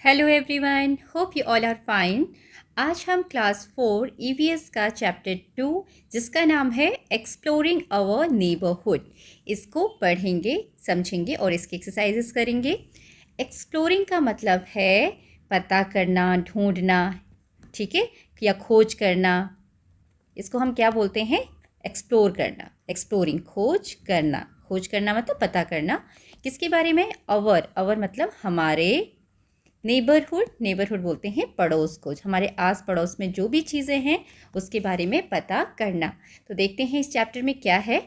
Hello everyone, hope you all are fine. आज हम class 4 EVS का चैप्टर 2 जिसका नाम है एक्सप्लोरिंग आवर नेबरहुड, इसको पढ़ेंगे, समझेंगे और इसकी एक्सरसाइजेस करेंगे। एक्सप्लोरिंग का मतलब है पता करना, ढूंढना, ठीक है, या खोज करना। इसको हम क्या बोलते हैं? एक्सप्लोर करना। एक्सप्लोरिंग, खोज करना मतलब पता करना। किसके बारे में? अवर मतलब हमारे। नेबरहुड बोलते हैं पड़ोस को, हमारे आस पड़ोस में जो भी चीज़ें हैं उसके बारे में पता करना। तो देखते हैं इस चैप्टर में क्या है।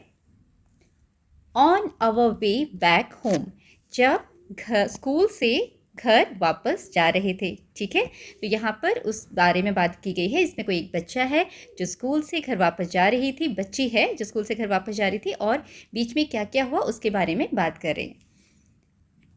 On our way back home, जब स्कूल से घर वापस जा रहे थे, ठीक है। तो यहाँ पर उस बारे में बात की गई है। इसमें कोई एक बच्चा है जो स्कूल से घर वापस जा रही थी, बच्ची है जो स्कूल से घर वापस जा रही थी, और बीच में क्या क्या हुआ उसके बारे में बात कर रहे हैं।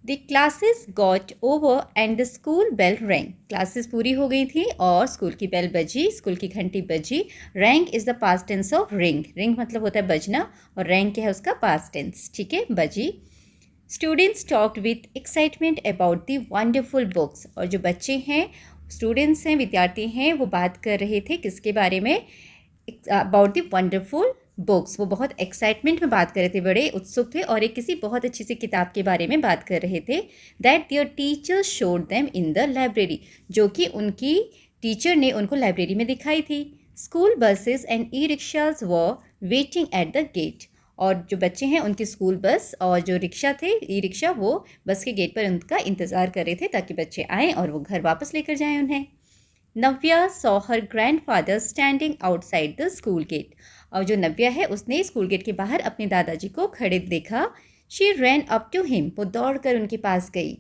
The classes got over and the school bell rang. Classes पूरी हो गई थी और स्कूल की बेल बजी, स्कूल की घंटी बजी। Rang is the past tense of ring. Ring मतलब होता है बजना, और रैंग क्या है उसका पास्ट टेंस, ठीक है, बजी। Students talked with excitement about the wonderful books. और जो बच्चे हैं, स्टूडेंट्स हैं, विद्यार्थी हैं, वो बात कर रहे थे किसके बारे में? About the wonderful books. वो बहुत एक्साइटमेंट में बात कर रहे थे, बड़े उत्सुक थे, और एक किसी बहुत अच्छी सी किताब के बारे में बात कर रहे थे। That their teachers showed them in the library, जो कि उनकी टीचर ने उनको लाइब्रेरी में दिखाई थी। School buses and e rickshaws were waiting at the gate. और जो बच्चे हैं उनकी स्कूल बस और जो रिक्शा थे, ई रिक्शा, वो बस के गेट पर उनका इंतज़ार कर रहे थे ताकि बच्चे आएँ और वो घर वापस लेकर जाएँ उन्हें। Navya saw her grandfather standing outside the school gate. और जो नव्या है उसने स्कूल गेट के बाहर अपने दादाजी को खड़े देखा। She ran up to him, वो दौड़ कर उनके पास गई।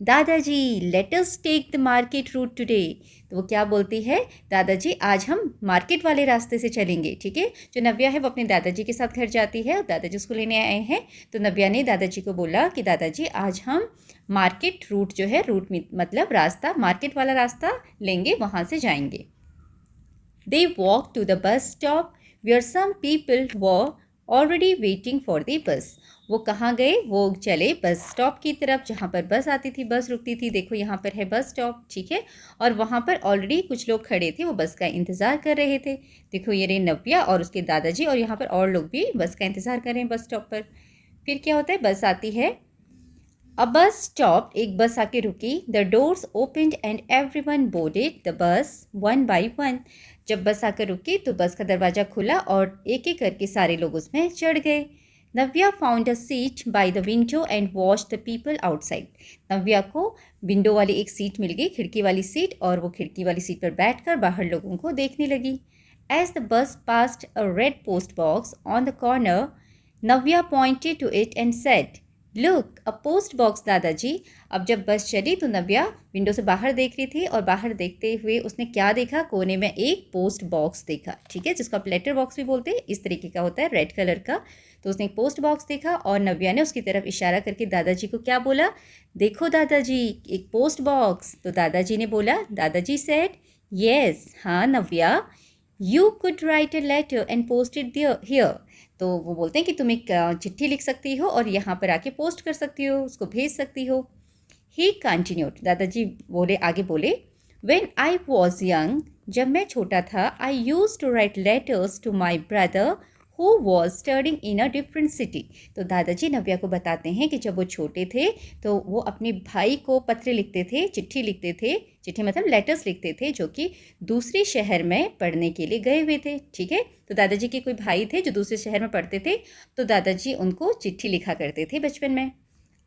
दादाजी let us take the market route today. तो वो क्या बोलती है? दादाजी आज हम मार्केट वाले रास्ते से चलेंगे, ठीक है। जो नव्या है वो अपने दादाजी के साथ घर जाती है और दादाजी उसको लेने आए हैं। तो नव्या ने दादाजी को बोला कि दादाजी आज हम मार्केट रूट, जो है रूट मतलब रास्ता, मार्केट वाला रास्ता लेंगे, वहाँ से जाएंगे। They walked to the bus stop where some people were already waiting for the bus. वो कहाँ गए? वो चले बस स्टॉप की तरफ जहाँ पर बस आती थी, बस रुकती थी। देखो यहाँ पर है बस स्टॉप, ठीक है, और वहाँ पर ऑलरेडी कुछ लोग खड़े थे, वो बस का इंतज़ार कर रहे थे। देखो ये रही नव्या और उसके दादाजी, और यहाँ पर और लोग भी बस का इंतज़ार कर रहे हैं बस स्टॉप पर। फिर क्या होता है? बस आती है। A bus stopped, एक बस आके रुकी। The doors opened and everyone boarded the bus one by one. जब बस आकर रुकी तो बस का दरवाज़ा खुला और एक एक करके सारे लोग उसमें चढ़ गए। Navya found a seat by the window and watch the people outside. Navya को विंडो वाली एक सीट मिल गई, खिड़की वाली सीट, और वो खिड़की वाली सीट पर बैठकर बाहर लोगों को देखने लगी। As the bus passed a red post box on the corner, Navya pointed to it and said, look a post box दादाजी। अब जब बस चली तो नव्या विंडो से बाहर देख रही थी, और बाहर देखते हुए उसने क्या देखा? कोने में एक पोस्ट बॉक्स देखा, ठीक है, जिसको आप लेटर बॉक्स भी बोलते हैं, इस तरीके का होता है, रेड कलर का। तो उसने एक पोस्ट बॉक्स देखा और नव्या ने उसकी तरफ इशारा करके दादाजी को क्या बोला? देखो दादाजी, एक पोस्ट बॉक्स। तो दादाजी ने बोला, दादाजी सेड, यस, हाँ Navya, you could write a letter and post it here. तो वो बोलते हैं कि तुम एक चिट्ठी लिख सकती हो और यहाँ पर आके पोस्ट कर सकती हो, उसको भेज सकती हो। ही कंटिन्यूड, दादाजी बोले, आगे बोले, वेन आई वॉज यंग, जब मैं छोटा था, I use to write letters to my brother who was studying in a different city. तो दादाजी नव्या को बताते हैं कि जब वो छोटे थे तो वो अपने भाई को पत्र लिखते थे, चिट्ठी लिखते थे, चिट्ठी मतलब लेटर्स लिखते थे, जो कि दूसरे शहर में पढ़ने के लिए गए हुए थे, ठीक है। तो दादाजी के कोई भाई थे जो दूसरे शहर में पढ़ते थे, तो दादाजी उनको चिट्ठी लिखा करते थे बचपन में।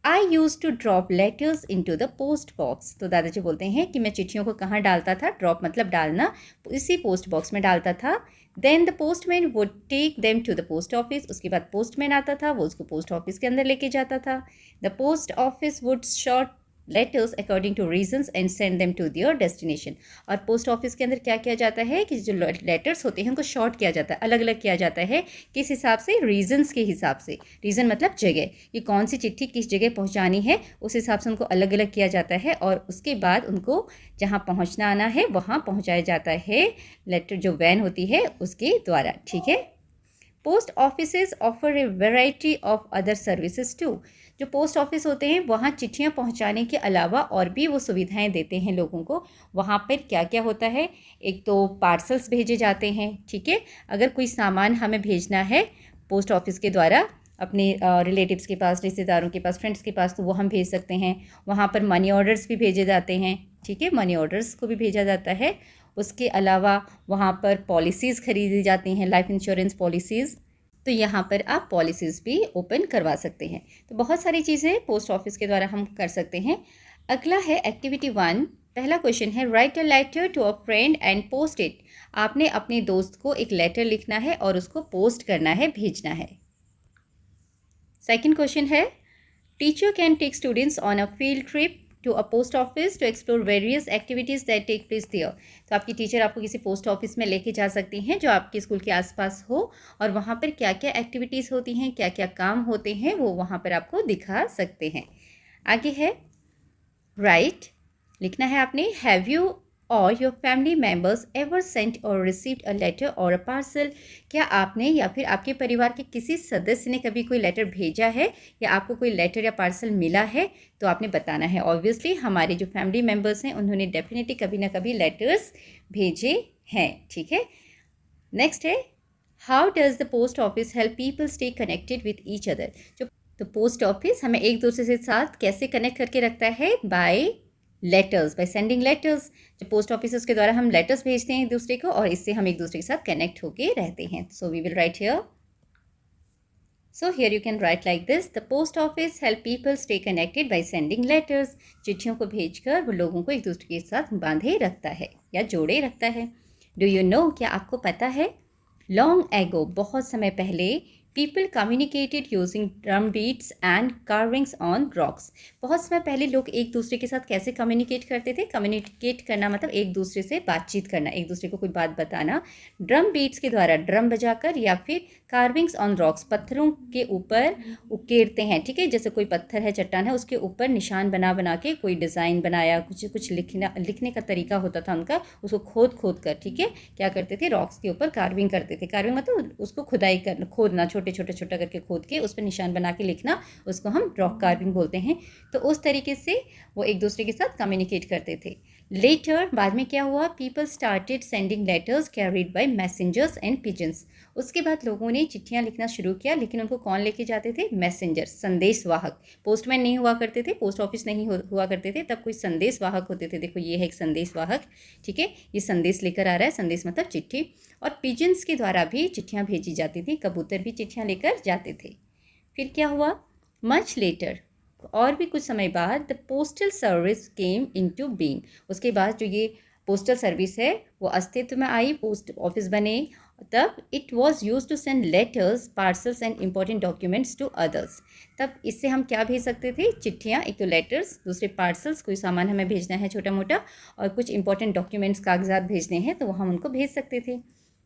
I use to drop letters into the post box. तो दादाजी बोलते हैं कि मैं चिट्ठियों को कहाँ डालता था? ड्रॉप मतलब डालना, इसी पोस्ट बॉक्स में डालता था। Then the postman would take them to the post office. उसके बाद पोस्टमैन आता था, वो उसको पोस्ट ऑफिस के अंदर लेके जाता था। The post office would sort letters according to regions and send them to their destination. और पोस्ट ऑफिस के अंदर क्या किया जाता है कि जो लेटर्स होते हैं उनको शॉर्ट किया जाता है, अलग अलग किया जाता है। किस हिसाब से? रीजंस के हिसाब से। रीज़न मतलब जगह, कि कौन सी चिट्ठी किस जगह पहुंचानी है, उस हिसाब से उनको अलग अलग किया जाता है, और उसके बाद उनको जहां पहुंचना आना है वहां पहुंचाया जाता है, लेटर जो वैन होती है उसके द्वारा, ठीक है। Post offices offer a variety of other services too. जो पोस्ट ऑफिस होते हैं वहाँ चिट्ठियाँ पहुँचाने के अलावा और भी वो सुविधाएं देते हैं लोगों को। वहाँ पर क्या क्या होता है, एक तो पार्सल्स भेजे जाते हैं, ठीक है। अगर कोई सामान हमें भेजना है पोस्ट ऑफिस के द्वारा अपने रिलेटिव्स के पास, रिश्तेदारों के पास, फ्रेंड्स के पास, तो वो हम भेज सकते हैं। वहाँ पर मनी ऑर्डर्स भी भेजे जाते हैं, ठीक है, मनी ऑर्डर्स को भी भेजा जाता है। उसके अलावा वहाँ पर पॉलिसीज़ खरीदी जाती हैं, लाइफ इंश्योरेंस पॉलिसीज़, तो यहाँ पर आप पॉलिसीज़ भी ओपन करवा सकते हैं। तो बहुत सारी चीज़ें पोस्ट ऑफिस के द्वारा हम कर सकते हैं। अगला है एक्टिविटी 1। पहला क्वेश्चन है write a letter to a friend and post it. आपने अपने दोस्त को एक लेटर लिखना है और उसको पोस्ट करना है, भेजना है। सेकंड क्वेश्चन है teacher can take students on a field trip to a post office to explore various activities that take place there. तो आपकी टीचर आपको किसी पोस्ट ऑफिस में लेके जा सकती हैं जो आपके स्कूल के आसपास हो, और वहाँ पर क्या क्या एक्टिविटीज़ होती हैं, क्या क्या काम होते हैं, वो वहाँ पर आपको दिखा सकते हैं। आगे है राइट, लिखना है आपने have you or your family members ever sent or received a letter or a parcel. क्या आपने या फिर आपके परिवार के किसी सदस्य ने कभी कोई लेटर भेजा है या आपको कोई लेटर या पार्सल मिला है, तो आपने बताना है। ऑब्वियसली हमारे जो फैमिली मेम्बर्स हैं उन्होंने डेफिनेटली कभी ना कभी लेटर्स भेजे हैं, ठीक है। नेक्स्ट है how does the post office help people stay connected with each other. जो तो पोस्ट ऑफिस हमें एक दूसरे के साथ कैसे कनेक्ट करके रखता है, by letters, by sending letters. जो पोस्ट ऑफिस के द्वारा हम लेटर्स भेजते हैं एक दूसरे को, और इससे हम एक दूसरे के साथ कनेक्ट होके रहते हैं। So we will write here, so here you can write like this, the post office help people stay connected by sending letters। चिट्ठियों को भेजकर वो लोगों को एक दूसरे के साथ बांधे रखता है या जोड़े रखता है। Do you know, क्या आपको पता है, long ago, बहुत समय पहले, people communicated using drum beats and carvings on rocks। बहुत समय पहले लोग एक दूसरे के साथ कैसे कम्युनिकेट करते थे, कम्युनिकेट करना मतलब एक दूसरे से बातचीत करना, एक दूसरे को कोई बात बताना, ड्रम बीट्स के द्वारा, ड्रम बजाकर, या फिर कार्विंग्स ऑन रॉक्स, पत्थरों के ऊपर उकेरते हैं, ठीक है। जैसे कोई पत्थर है, चट्टान है, उसके ऊपर निशान बना बना के कोई डिज़ाइन बनाया, कुछ लिखने का तरीका होता था उनका, उसको खोद खोद कर, ठीक है, क्या करते थे, रॉक्स के ऊपर कार्विंग करते थे। कार्विंग मतलब उसको खुदाई कर, खोदना, छोटा करके खोद के उस पर निशान बना के लिखना, उसको हम रॉक कार्विंग बोलते हैं। तो उस तरीके से वो एक दूसरे के साथ कम्युनिकेट करते थे। लेटर, बाद में क्या हुआ, people started sending letters carried by messengers and pigeons. उसके बाद लोगों ने चिट्ठियाँ लिखना शुरू किया, लेकिन उनको कौन लेके जाते थे, मैसेंजर, संदेशवाहक। पोस्टमैन नहीं हुआ करते थे, पोस्ट ऑफिस नहीं हुआ करते थे, तब कोई संदेशवाहक होते थे। देखो ये है एक संदेशवाहक, ठीक है, ये संदेश लेकर आ रहा है, संदेश मतलब चिट्ठी। और पिजन्स के द्वारा भी चिट्ठियाँ भेजी जाती थी, कबूतर भी चिट्ठियाँ लेकर जाते थे। फिर क्या हुआ, मच लेटर, और भी कुछ समय बाद, the postal service came into being. उसके बाद जो ये पोस्टल सर्विस है वो अस्तित्व में आई, पोस्ट ऑफिस बने, तब it was use to send letters, parcels and important documents to others. तब इससे हम क्या भेज सकते थे, चिट्ठियाँ, एक तो लेटर्स, दूसरे पार्सल्स, कोई सामान हमें भेजना है छोटा मोटा, और कुछ इंपॉर्टेंट डॉक्यूमेंट्स, कागजात भेजने हैं, तो वो हम उनको भेज सकते थे।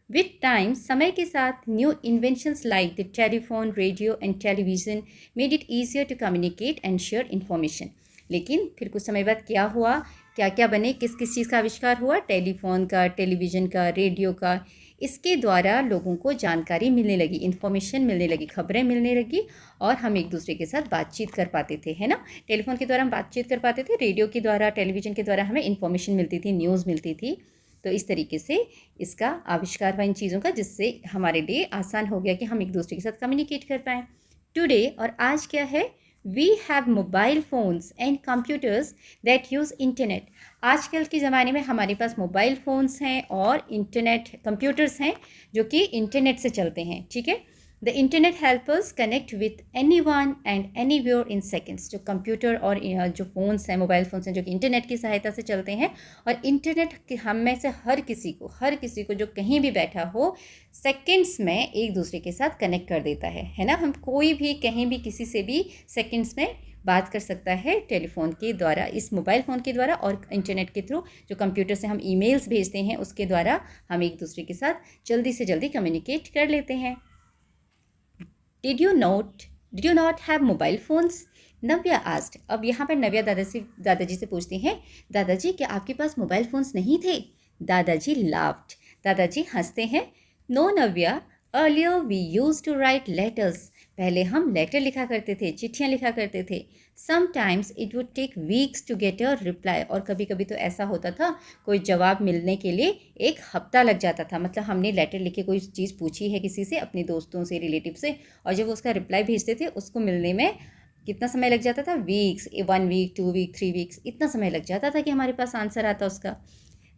विथ टाइम, समय के साथ, new inventions like the telephone, radio and television made it easier to communicate and share information. लेकिन फिर कुछ समय बाद क्या हुआ, क्या क्या बने, किस किस चीज़ का आविष्कार हुआ, टेलीफोन का, टेलीविज़न का, रेडियो का। इसके द्वारा लोगों को जानकारी मिलने लगी, इन्फॉर्मेशन मिलने लगी, खबरें मिलने लगी, और हम एक दूसरे के साथ बातचीत कर पाते थे, है ना। टेलीफोन के द्वारा हम बातचीत कर पाते थे, रेडियो के द्वारा, टेलीविज़न के द्वारा हमें इन्फॉर्मेशन मिलती थी, न्यूज़ मिलती थी। तो इस तरीके से इसका आविष्कार हुआ इन चीज़ों का, जिससे हमारे लिए आसान हो गया कि हम एक दूसरे के साथ कम्युनिकेट कर पाएँ। टुडे, और आज क्या है, we have mobile phones and computers that use internet. आजकल के ज़माने में हमारे पास मोबाइल फ़ोन्स हैं और इंटरनेट कंप्यूटर्स हैं जो कि इंटरनेट से चलते हैं, ठीक है। The internet help us connect with anyone and anywhere in seconds. जो कंप्यूटर और जो फ़ोन्स हैं, मोबाइल फ़ोन्स हैं, जो कि इंटरनेट की सहायता से चलते हैं, और इंटरनेट हम में से हर किसी को जो कहीं भी बैठा हो, सेकेंड्स में एक दूसरे के साथ कनेक्ट कर देता है ना। हम कोई भी कहीं भी किसी से भी सेकेंड्स में बात कर सकता है टेलीफोन के द्वारा, इस मोबाइल फ़ोन के द्वारा, और इंटरनेट के थ्रू, जो कंप्यूटर से हम ईमेल्स भेजते हैं उसके द्वारा हम एक दूसरे के साथ जल्दी से जल्दी कम्युनिकेट कर लेते हैं। Did you not have mobile phones? Navya asked। अब यहाँ पर नव्या दादाजी से पूछती हैं, दादाजी क्या आपके पास मोबाइल फ़ोन्स नहीं थे? दादाजी laughed। दादाजी हंसते हैं। No Navya, earlier we used to write letters। पहले हम लेटर लिखा करते थे, चिट्ठियाँ लिखा करते थे. Sometimes it would take weeks to get a reply. और कभी कभी तो ऐसा होता था कोई जवाब मिलने के लिए 1 हफ्ता लग जाता था. मतलब हमने लेटर लिख के कोई चीज़ पूछी है किसी से, अपने दोस्तों से, रिलेटिव से, और जब वो उसका रिप्लाई भेजते थे उसको मिलने में कितना समय लग जाता था? वीक्स, 1 वीक, 2 वीक, 3 वीक्स, इतना समय लग जाता था कि हमारे पास आंसर आता उसका.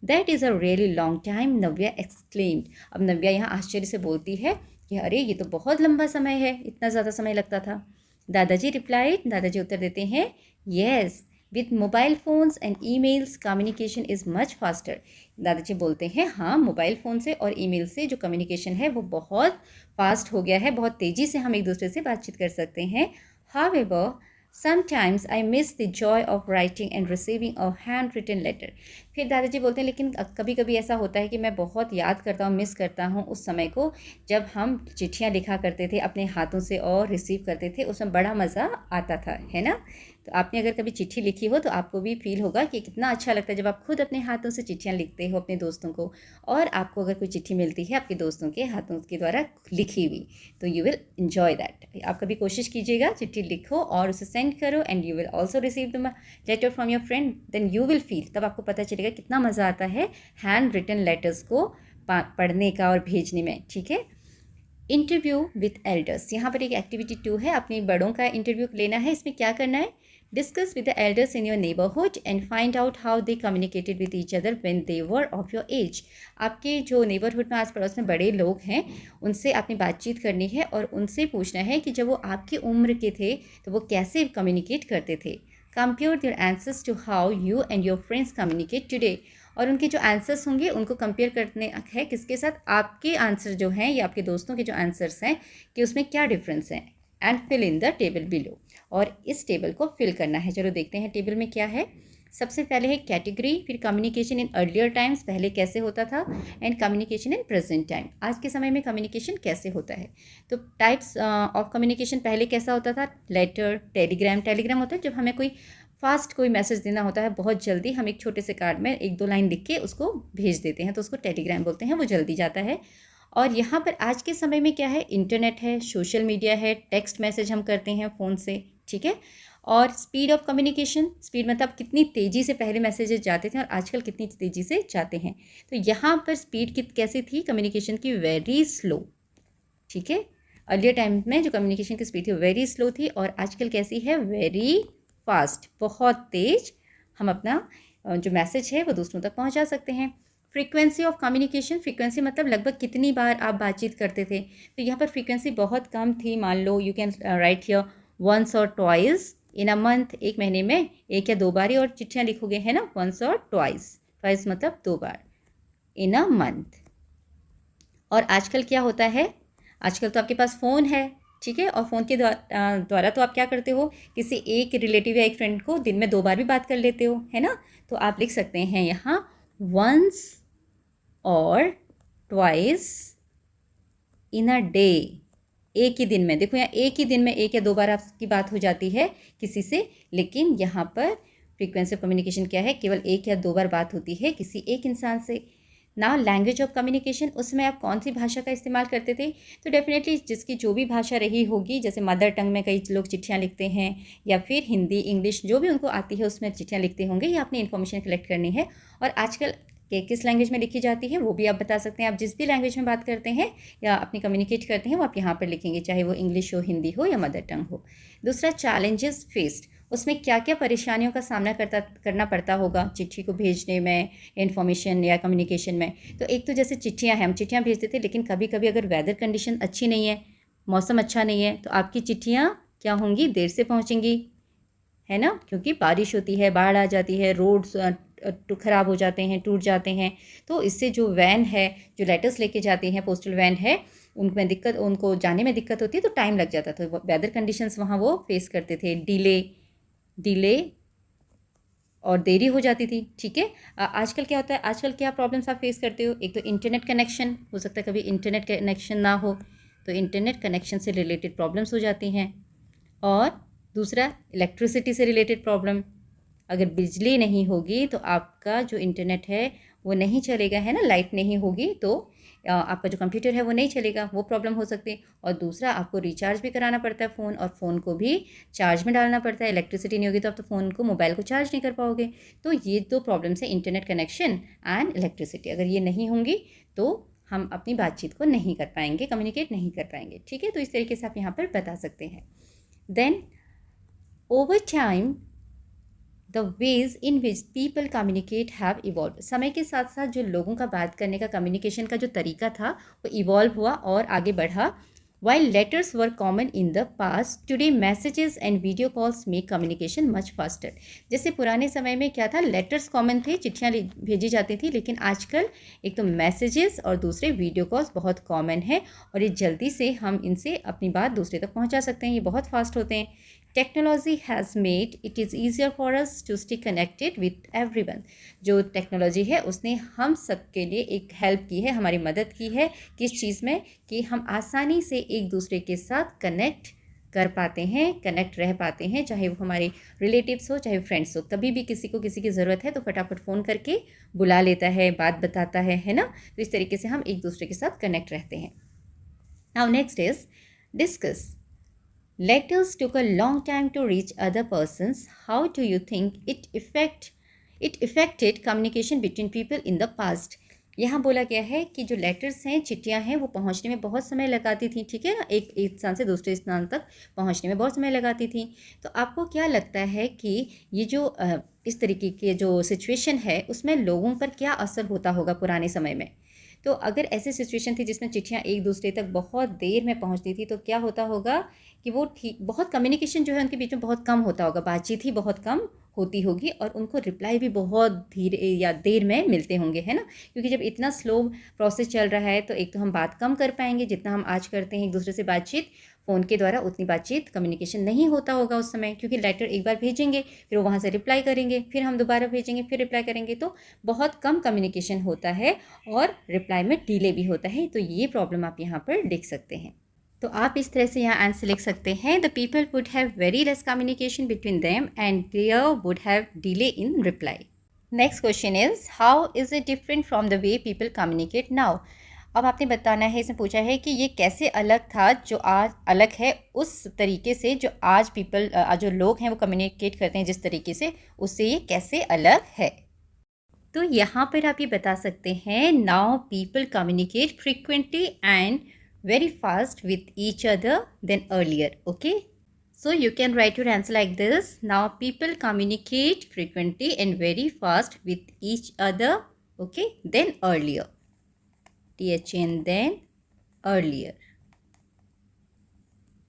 That is a really long time, Navya exclaimed. अब नव्या यहाँ आश्चर्य से बोलती है कि अरे ये तो बहुत लंबा समय है, इतना ज़्यादा समय लगता था. दादाजी रिप्लाइड, दादाजी उत्तर देते हैं, yes, with mobile phones and emails communication is much faster. दादाजी बोलते हैं हाँ, मोबाइल फ़ोन से और ईमेल से जो कम्युनिकेशन है वो बहुत फास्ट हो गया है, बहुत तेज़ी से हम एक दूसरे से बातचीत कर सकते हैं. However sometimes I miss the joy of writing and receiving a handwritten letter. फिर दादाजी बोलते हैं लेकिन कभी कभी ऐसा होता है कि मैं बहुत याद करता हूँ, मिस करता हूँ उस समय को जब हम चिट्ठियाँ लिखा करते थे अपने हाथों से और रिसीव करते थे. उसमें बड़ा मज़ा आता था, है ना. तो आपने अगर कभी चिट्ठी लिखी हो तो आपको भी फील होगा कि कितना अच्छा लगता है जब आप खुद अपने हाथों से चिट्ठियाँ लिखते हो अपने दोस्तों को. और आपको अगर कोई चिट्ठी मिलती है आपके दोस्तों के हाथों के द्वारा लिखी हुई, तो यू विल इन्जॉय दैट. आप कभी कोशिश कीजिएगा, चिट्ठी लिखो और उसे सेंड करो, and you will also receive the letter from your friend. Then you will feel, तब आपको पता चलेगा कितना मज़ा आता है हैंड रिटन लेटर्स को पढ़ने का और भेजने में. ठीक है. इंटरव्यू विथ एल्डर्स, यहाँ पर एक एक्टिविटी 2 है, अपने बड़ों का इंटरव्यू लेना है. इसमें क्या करना है? Discuss with the elders in your neighbourhood and find out how they communicated with each other when they were of your as. आपके जो नेबरहुड में आस पड़ोस में बड़े लोग हैं उनसे आपने बातचीत करनी है और उनसे पूछना है कि जब वो आपकी उम्र के थे तो वो कैसे कम्युनिकेट करते थे. Compare their answers to how you and your friends communicate today. और उनके जो आंसर्स होंगे उनको कंपेयर करने है किसके साथ? आपके आंसर जो हैं या आपके दोस्तों के जो आंसर्स हैं कि उसमें क्या डिफरेंस है. And fill in the table below. और इस टेबल को फिल करना है. चलो देखते हैं टेबल में क्या है. सबसे पहले है कैटेगरी, फिर कम्युनिकेशन इन अर्लियर टाइम्स, पहले कैसे होता था, and communication in present time, आज के समय में कम्युनिकेशन कैसे होता है. तो टाइप्स ऑफ कम्युनिकेशन, पहले कैसा होता था? Letter, Telegram. टेलीग्राम होता है जब हमें कोई फास्ट कोई मैसेज देना होता है बहुत जल्दी, हम एक छोटे से कार्ड में 1-2 लाइन लिख के उसको भेज देते हैं, तो उसको टेलीग्राम बोलते हैं, वो जल्दी जाता है. और यहाँ पर आज के समय में क्या है? इंटरनेट है, सोशल मीडिया है, टेक्स्ट मैसेज हम करते हैं फ़ोन से. ठीक है. और स्पीड ऑफ कम्युनिकेशन, स्पीड मतलब कितनी तेज़ी से पहले मैसेजेस जाते थे और आजकल कितनी तेज़ी से जाते हैं. तो यहाँ पर स्पीड कैसी थी कम्युनिकेशन की? Very slow. ठीक है. अर्लियर टाइम में जो कम्युनिकेशन की स्पीड थी वेरी स्लो थी, और आजकल कैसी है? वेरी फास्ट, बहुत तेज. हम अपना जो मैसेज है वो दूसरों तक पहुंचा सकते हैं. फ्रीक्वेंसी ऑफ कम्युनिकेशन, फ्रीक्वेंसी मतलब लगभग कितनी बार आप बातचीत करते थे. तो यहाँ पर फ्रीक्वेंसी बहुत कम थी. मान लो you can write here once और ट्वाइस इन अ मंथ, एक महीने में 1 या 2 बार ही और चिट्ठियाँ लिखोगे, है ना. वंस और ट्वाइस, ट्वाइस मतलब 2 बार इन अ मंथ. और आजकल क्या होता है? आजकल तो आपके पास फ़ोन है. ठीक है. और फ़ोन के द्वारा तो आप क्या करते हो? किसी एक रिलेटिव या एक फ्रेंड को दिन में 2 बार भी बात कर लेते हो, है ना. तो आप लिख सकते हैं यहाँ वंस और ट्वाइस इन अ डे. एक ही दिन में, देखो यहाँ एक ही दिन में 1 या 2 बार आपकी बात हो जाती है किसी से, लेकिन यहाँ पर फ्रीक्वेंसी ऑफ कम्युनिकेशन क्या है? केवल 1 या 2 बार बात होती है किसी एक इंसान से. ना लैंग्वेज ऑफ कम्युनिकेशन, उसमें आप कौन सी भाषा का इस्तेमाल करते थे? तो डेफिनेटली जिसकी जो भी भाषा रही होगी, जैसे मदर टंग में कई लोग चिट्ठियाँ लिखते हैं, या फिर हिंदी, इंग्लिश जो भी उनको आती है उसमें चिट्ठियाँ लिखते होंगे, या अपनी इन्फॉर्मेशन कलेक्ट करनी है. और आजकल किस लैंग्वेज में लिखी जाती है वो भी आप बता सकते हैं. आप जिस भी लैंग्वेज में बात करते हैं या अपनी कम्युनिकेट करते हैं वो आप यहाँ पर लिखेंगे, चाहे वो इंग्लिश हो, हिंदी हो या मदर टंग हो. दूसरा, चैलेंजेस फेस्ड, उसमें क्या क्या परेशानियों का सामना करना पड़ता होगा चिट्ठी को भेजने में, इन्फॉर्मेशन या कम्युनिकेशन में. तो एक तो जैसे चिट्ठियाँ हैं, हम चिट्ठियाँ भेजते थे, लेकिन कभी कभी अगर वेदर कंडीशन अच्छी नहीं है, मौसम अच्छा नहीं है, तो आपकी चिट्ठियाँ क्या होंगी? देर से पहुँचेंगी, है ना. क्योंकि बारिश होती है, बाढ़ आ जाती है, रोड्स ख़राब हो जाते हैं, टूट जाते हैं. तो इससे जो वैन है, जो लेटर्स लेके जाती हैं, पोस्टल वैन है, उनमें दिक्कत, उनको जाने में दिक्कत होती है, तो टाइम लग जाता था. वेदर कंडीशंस वहाँ वो फेस करते थे. डिले और देरी हो जाती थी. ठीक है. आजकल क्या होता है? आजकल क्या प्रॉब्लम्स आप फेस करते हो? एक तो इंटरनेट कनेक्शन, हो सकता है कभी इंटरनेट कनेक्शन ना हो, तो इंटरनेट कनेक्शन से रिलेटेड प्रॉब्लम्स हो जाती हैं. और दूसरा, इलेक्ट्रिसिटी से रिलेटेड प्रॉब्लम. अगर बिजली नहीं होगी तो आपका जो इंटरनेट है वो नहीं चलेगा, है ना। लाइट नहीं होगी तो आपका जो कंप्यूटर है वो नहीं चलेगा, वो प्रॉब्लम हो सकती है। और दूसरा, आपको रिचार्ज भी कराना पड़ता है फ़ोन, और फ़ोन को भी चार्ज में डालना पड़ता है। इलेक्ट्रिसिटी नहीं होगी तो आप तो फ़ोन को, मोबाइल को चार्ज नहीं कर पाओगे। तो ये दो प्रॉब्लम्स है, इंटरनेट कनेक्शन एंड इलेक्ट्रिसिटी। अगर ये नहीं होंगी तो हम अपनी बातचीत को नहीं कर पाएंगे, कम्युनिकेट नहीं कर पाएंगे, ठीक है। तो इस तरीके से आप यहाँ पर बता सकते हैं। Then over time the ways in which people communicate have evolve. समय के साथ साथ जो लोगों का बात करने का, कम्युनिकेशन का जो तरीका था वो इवॉल्व हुआ और आगे बढ़ा। While letters were common in the past, today messages and video calls make communication much faster. जैसे पुराने समय में क्या था, लेटर्स कॉमन थे, चिट्ठियाँ भेजी जाती थी, लेकिन आजकल एक तो मैसेजेस और दूसरे वीडियो कॉल्स बहुत कॉमन है, और ये जल्दी से हम इनसे अपनी बात दूसरे तक पहुँचा सकते हैं, ये बहुत फास्ट होते हैं। Technology has made it is easier for us to stay connected with everyone. जो टेक्नोलॉजी है उसने हम सब के लिए एक हेल्प की है, हमारी मदद की है, किस चीज़ में, कि हम आसानी से एक दूसरे के साथ कनेक्ट कर पाते हैं, कनेक्ट रह पाते हैं, चाहे वो हमारे रिलेटिव्स हो, चाहे फ्रेंड्स हो। कभी भी किसी को किसी की ज़रूरत है तो फटाफट फ़ोन करके बुला लेता है, बात बताता है ना। तो इस तरीके से हम एक दूसरे के साथ कनेक्ट रहते हैं। Now next is discuss. Letters took a long time to reach other persons. How do you think it affected communication between people in the past? यहाँ बोला गया है कि जो लेटर्स हैं, चिट्ठियाँ हैं, वो पहुँचने में बहुत समय लगाती थी, ठीक है ना। एक स्थान से दूसरे स्थान तक पहुँचने में बहुत समय लगाती थी। तो आपको क्या लगता है कि ये जो इस तरीके के जो सिचुएशन है उसमें लोगों पर क्या असर होता होगा पुराने समय में? तो अगर ऐसी सिचुएशन थी जिसमें चिट्ठियाँ एक दूसरे तक बहुत देर में पहुँचती थी तो क्या होता होगा कि वो ठीक, बहुत कम्युनिकेशन जो है उनके बीच में बहुत कम होता होगा, बातचीत ही बहुत कम होती होगी, और उनको रिप्लाई भी बहुत धीरे या देर में मिलते होंगे, है ना। क्योंकि जब इतना स्लो प्रोसेस चल रहा है तो एक तो हम बात कम कर पाएंगे, जितना हम आज करते हैं एक दूसरे से बातचीत फ़ोन के द्वारा, उतनी बातचीत कम्युनिकेशन नहीं होता होगा उस समय, क्योंकि लेटर एक बार भेजेंगे, फिर वो वहाँ से रिप्लाई करेंगे, फिर हम दोबारा भेजेंगे, फिर रिप्लाई करेंगे, तो बहुत कम कम्युनिकेशन होता है और रिप्लाई में डिले भी होता है। तो ये प्रॉब्लम आप यहाँ पर देख सकते हैं। तो आप इस तरह से यहाँ आंसर लिख सकते हैं, the people would have very less communication between them and there would have delay in reply. Next question is, how is it different from the way people communicate now. अब आपने बताना है, इसमें पूछा है कि ये कैसे अलग था, जो आज अलग है उस तरीके से जो आज पीपल, जो लोग हैं वो कम्युनिकेट करते हैं जिस तरीके से, उससे ये कैसे अलग है। तो यहाँ पर आप ये बता सकते हैं, now people communicate frequently and very fast with each other than earlier. Okay, so you can write your answer like this. Now people communicate frequently and very fast with each other, okay, than earlier. THN than earlier.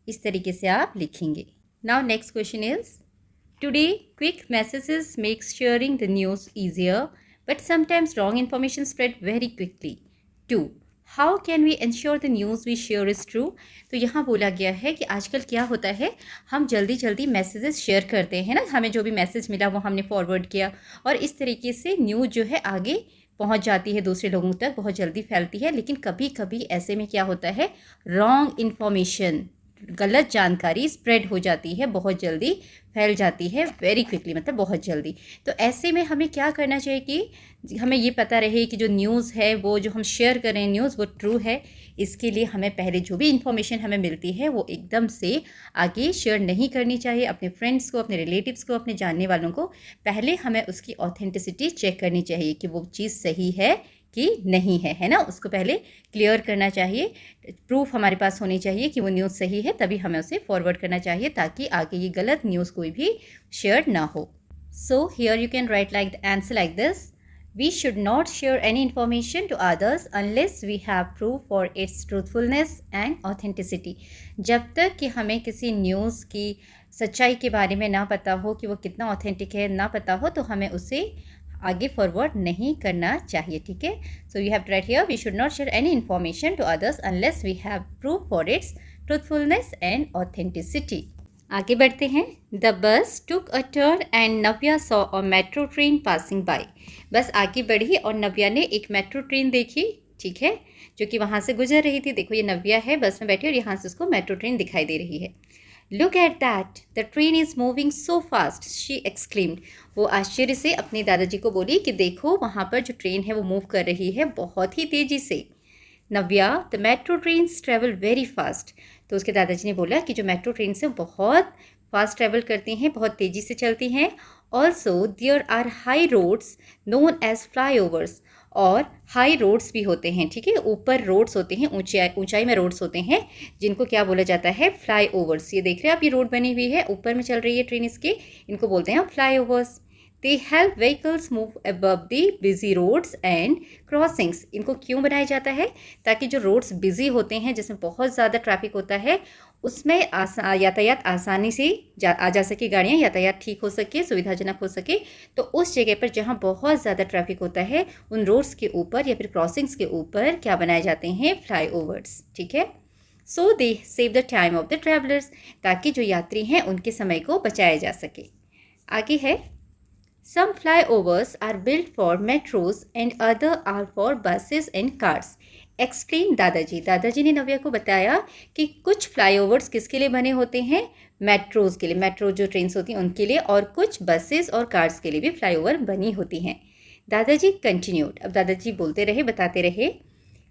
इस तरीके से आप लिखेंगे। Now next question is, today quick messages makes sharing the news easier, but sometimes wrong information spread very quickly. 2. How can we ensure the news we share is true. तो यहाँ बोला गया है कि आजकल क्या होता है, हम जल्दी जल्दी मैसेजेस शेयर करते हैं ना, हमें जो भी मैसेज मिला वो हमने फॉरवर्ड किया, और इस तरीके से न्यूज़ जो है आगे पहुँच जाती है, दूसरे लोगों तक बहुत जल्दी फैलती है। लेकिन कभी कभी ऐसे में क्या होता है, रॉन्ग इन्फॉर्मेशन, गलत जानकारी स्प्रेड हो जाती है, बहुत जल्दी फैल जाती है, वेरी क्विकली, मतलब बहुत जल्दी। तो ऐसे में हमें क्या करना चाहिए कि हमें ये पता रहे कि जो न्यूज़ है वो जो हम शेयर कर रहे हैं न्यूज़ वो ट्रू है। इसके लिए हमें पहले जो भी इन्फॉर्मेशन हमें मिलती है वो एकदम से आगे शेयर नहीं करनी चाहिए, अपने फ्रेंड्स को, अपने रिलेटिव्स को, अपने जानने वालों को। पहले हमें उसकी ऑथेंटिसिटी चेक करनी चाहिए कि वो चीज़ सही है कि नहीं है ना। उसको पहले क्लियर करना चाहिए, प्रूफ हमारे पास होनी चाहिए कि वो न्यूज़ सही है, तभी हमें उसे फॉरवर्ड करना चाहिए, ताकि आगे ये गलत न्यूज़ कोई भी शेयर ना हो। So here you can write like the answer like this, we should not share any information to others unless we have proof for its truthfulness and authenticity. जब तक कि हमें किसी न्यूज़ की सच्चाई के बारे में ना पता हो कि वो कितना ऑथेंटिक है, ना पता हो, तो हमें उसे आगे फॉरवर्ड नहीं करना चाहिए, ठीक है। So you have to write here, we should not share any information to others unless we have proof for its truthfulness and authenticity. आगे बढ़ते हैं। The bus took a turn and Navya saw a metro train passing by. Bus आगे बढ़ी और नव्या ने एक metro train देखी, ठीक है, जो कि वहाँ से गुजर रही थी। देखो ये नव्या है, बस में बैठी और यहाँ से उसको मेट्रो ट्रेन दिखाई दे रही है। Look at that, the train is moving so fast, she exclaimed. वो आश्चर्य से अपने दादाजी को बोली कि देखो वहाँ पर जो ट्रेन है वो मूव कर रही है बहुत ही तेज़ी से। Navya, the metro trains travel very fast. तो उसके दादाजी ने बोला कि जो मेट्रो ट्रेन है बहुत फास्ट ट्रेवल करती हैं, बहुत तेज़ी से चलती हैं। Also there are high roads known as flyovers, और हाई रोड्स भी होते हैं, ठीक है, ऊपर रोड्स होते हैं, ऊंचाई में रोड्स होते हैं, जिनको क्या बोला जाता है, फ्लाई ओवर्स। ये देख रहे हैं आप, ये रोड बनी हुई है, ऊपर में चल रही है ट्रेन इसके, इनको बोलते हैं flyovers. They help vehicles move above the busy roads and crossings. इनको क्यों बनाया जाता है, ताकि जो रोड्स बिजी होते हैं जिसमें बहुत ज़्यादा ट्रैफिक होता है उसमें यातायात आसानी से आ जा सके, गाड़ियाँ यातायात ठीक हो सके, सुविधाजनक हो सके। तो उस जगह पर जहाँ बहुत ज़्यादा ट्रैफिक होता है उन रोड्स के ऊपर या फिर क्रॉसिंग्स के ऊपर क्या बनाए जाते हैं, फ्लाई ओवर्स, ठीक है। So they save the time of the travellers, ताकि जो यात्री हैं उनके समय को बचाया जा सके। आगे है, some flyovers are built for metros and other are for buses and cars. Explain दादाजी। दादाजी ने नव्या को बताया कि कुछ फ्लाईओवर्स किसके लिए बने होते हैं, मेट्रोज़ के लिए, मेट्रो जो ट्रेन होती हैं उनके लिए, और कुछ बसेस और कार्स के लिए भी फ्लाईओवर बनी होती हैं। दादाजी कंटिन्यूड, अब दादाजी बोलते रहे, बताते रहे।